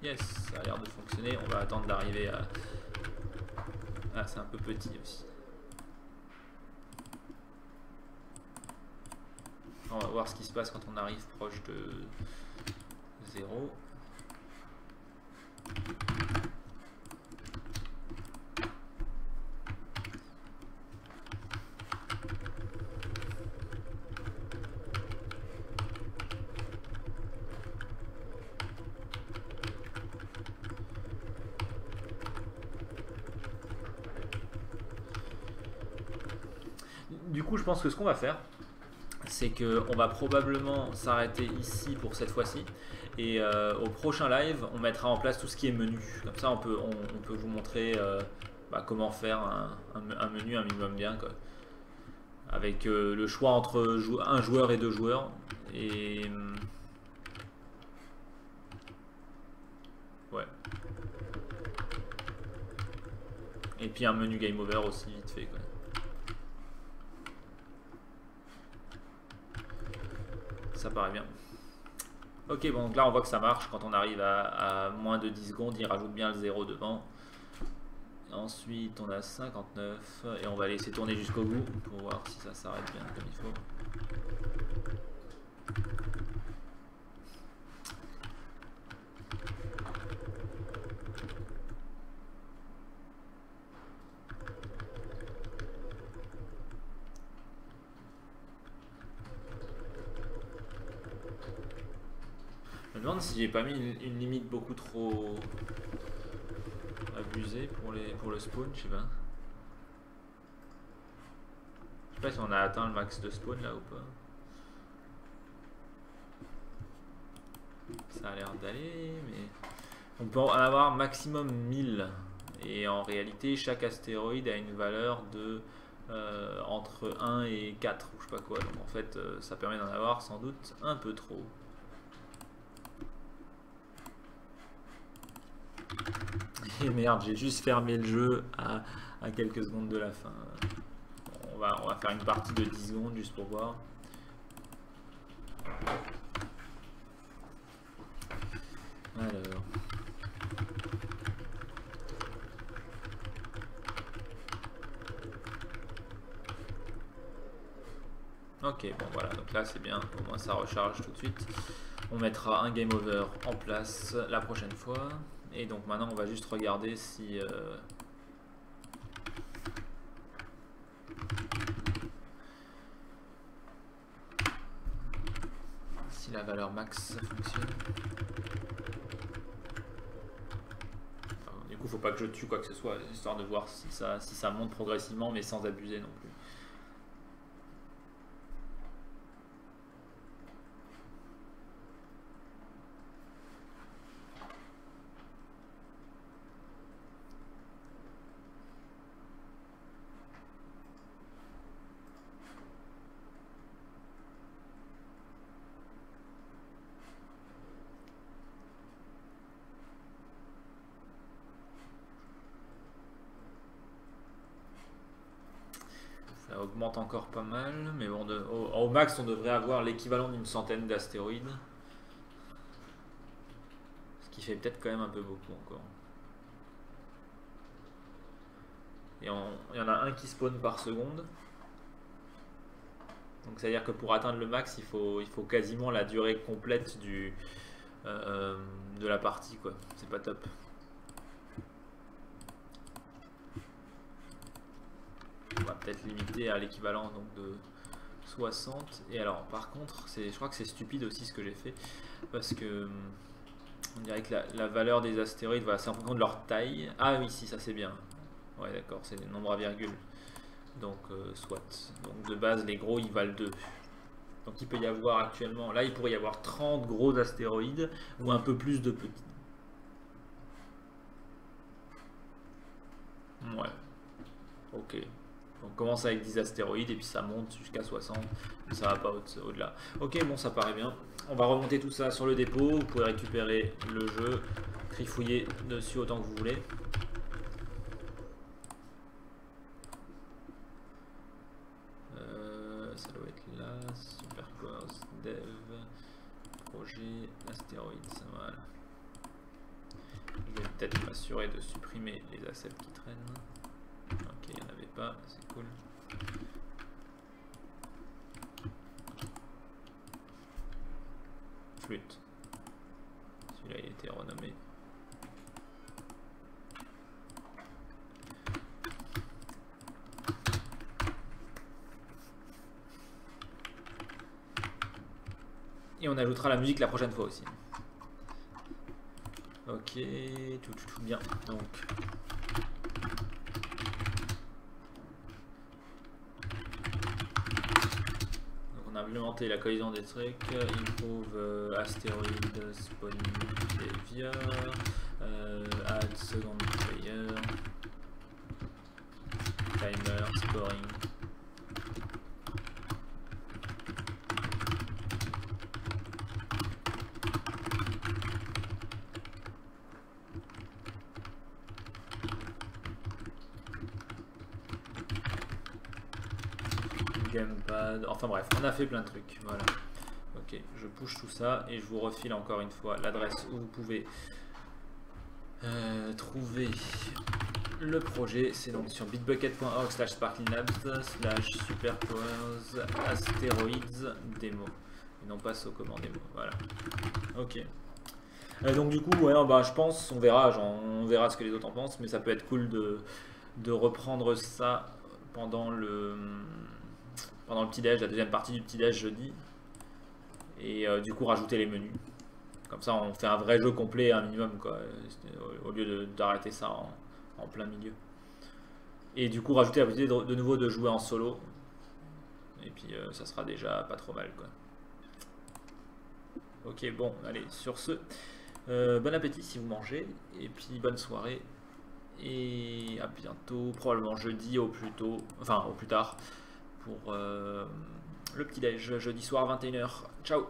Yes, ça a l'air de fonctionner. On va attendre d'arriver à... Ah, c'est un peu petit aussi. On va voir ce qui se passe quand on arrive proche de 0. Du coup, je pense que ce qu'on va faire, c'est qu'on va probablement s'arrêter ici pour cette fois-ci. Et au prochain live, on mettra en place tout ce qui est menu. Comme ça, on peut vous montrer comment faire un menu un minimum bien, quoi. Avec le choix entre un joueur et deux joueurs. Et ouais. Et puis un menu game over aussi vite fait, quoi. Ça paraît bien. Ok, bon, donc là on voit que ça marche. Quand on arrive à moins de 10 secondes, il rajoute bien le 0 devant. Et ensuite, on a 59 et on va laisser tourner jusqu'au bout pour voir si ça s'arrête bien comme il faut. Je me demande si j'ai pas mis une limite beaucoup trop abusée pour le spawn, je sais pas. Je sais pas si on a atteint le max de spawn là ou pas. Ça a l'air d'aller, mais on peut en avoir maximum 1000. Et en réalité, chaque astéroïde a une valeur de entre 1 et 4 ou je sais pas quoi. Donc en fait, ça permet d'en avoir sans doute un peu trop. Et merde, j'ai juste fermé le jeu à quelques secondes de la fin. On va faire une partie de 10 secondes juste pour voir. Alors. Ok, bon voilà, donc là c'est bien, au moins ça recharge tout de suite. On mettra un game over en place la prochaine fois. Et donc maintenant on va juste regarder si la valeur max fonctionne. Alors, du coup faut pas que je tue quoi que ce soit, histoire de voir si ça monte progressivement, mais sans abuser non plus. Ça augmente encore pas mal, mais bon, au max on devrait avoir l'équivalent d'une centaine d'astéroïdes. Ce qui fait peut-être quand même un peu beaucoup encore. Et il y en a un qui spawn par seconde. Donc c'est à dire que pour atteindre le max, il faut quasiment la durée complète de la partie, quoi. C'est pas top. On va peut-être limiter à l'équivalent donc de 60. Et alors par contre, je crois que c'est stupide aussi ce que j'ai fait, parce que on dirait que la valeur des astéroïdes, voilà, c'est en fonction de leur taille. Ah oui, si, ça c'est bien. Ouais, d'accord, c'est des nombres à virgule. Donc soit. Donc de base, les gros ils valent 2. Donc il peut y avoir actuellement, là il pourrait y avoir 30 gros astéroïdes ou un peu plus de petits. Ouais. Ok. On commence avec 10 astéroïdes et puis ça monte jusqu'à 60. Ça va pas au-delà. Ok, bon, ça paraît bien. On va remonter tout ça sur le dépôt. Vous pouvez récupérer le jeu, trifouiller dessus autant que vous voulez. Ça doit être là. Superpowers, Dev, projet, astéroïdes. Voilà. Je vais peut-être m'assurer de supprimer les assets qui traînent. Ok, il n'y en avait pas, c'est cool. Flûte. Celui-là il a été renommé. Et on ajoutera la musique la prochaine fois aussi. Ok, tout bien. Donc on a implémenté la collision des trucs, improve astéroïde spawning behavior, add second player, timer, scoring. Gamepad, enfin bref, on a fait plein de trucs, voilà. Ok, je push tout ça et je vous refile encore une fois l'adresse où vous pouvez trouver le projet. C'est donc sur bitbucket.org/sparklynabs/superpowers astéroïdes démo et non pas Socommand démo, voilà. Ok. Donc du coup, ouais, bah, je pense, on verra ce que les autres en pensent, mais ça peut être cool de reprendre ça pendant le petit-déj, la deuxième partie du petit-déj jeudi. Et du coup rajouter les menus. Comme ça on fait un vrai jeu complet, un minimum, quoi, au lieu d'arrêter ça en plein milieu. Et du coup rajouter la possibilité de nouveau de jouer en solo. Et puis ça sera déjà pas trop mal, quoi. Ok, bon, allez, sur ce, bon appétit si vous mangez. Et puis bonne soirée. Et à bientôt, probablement jeudi au plus tôt, enfin au plus tard, pour le petit déj jeudi soir 21h. Ciao.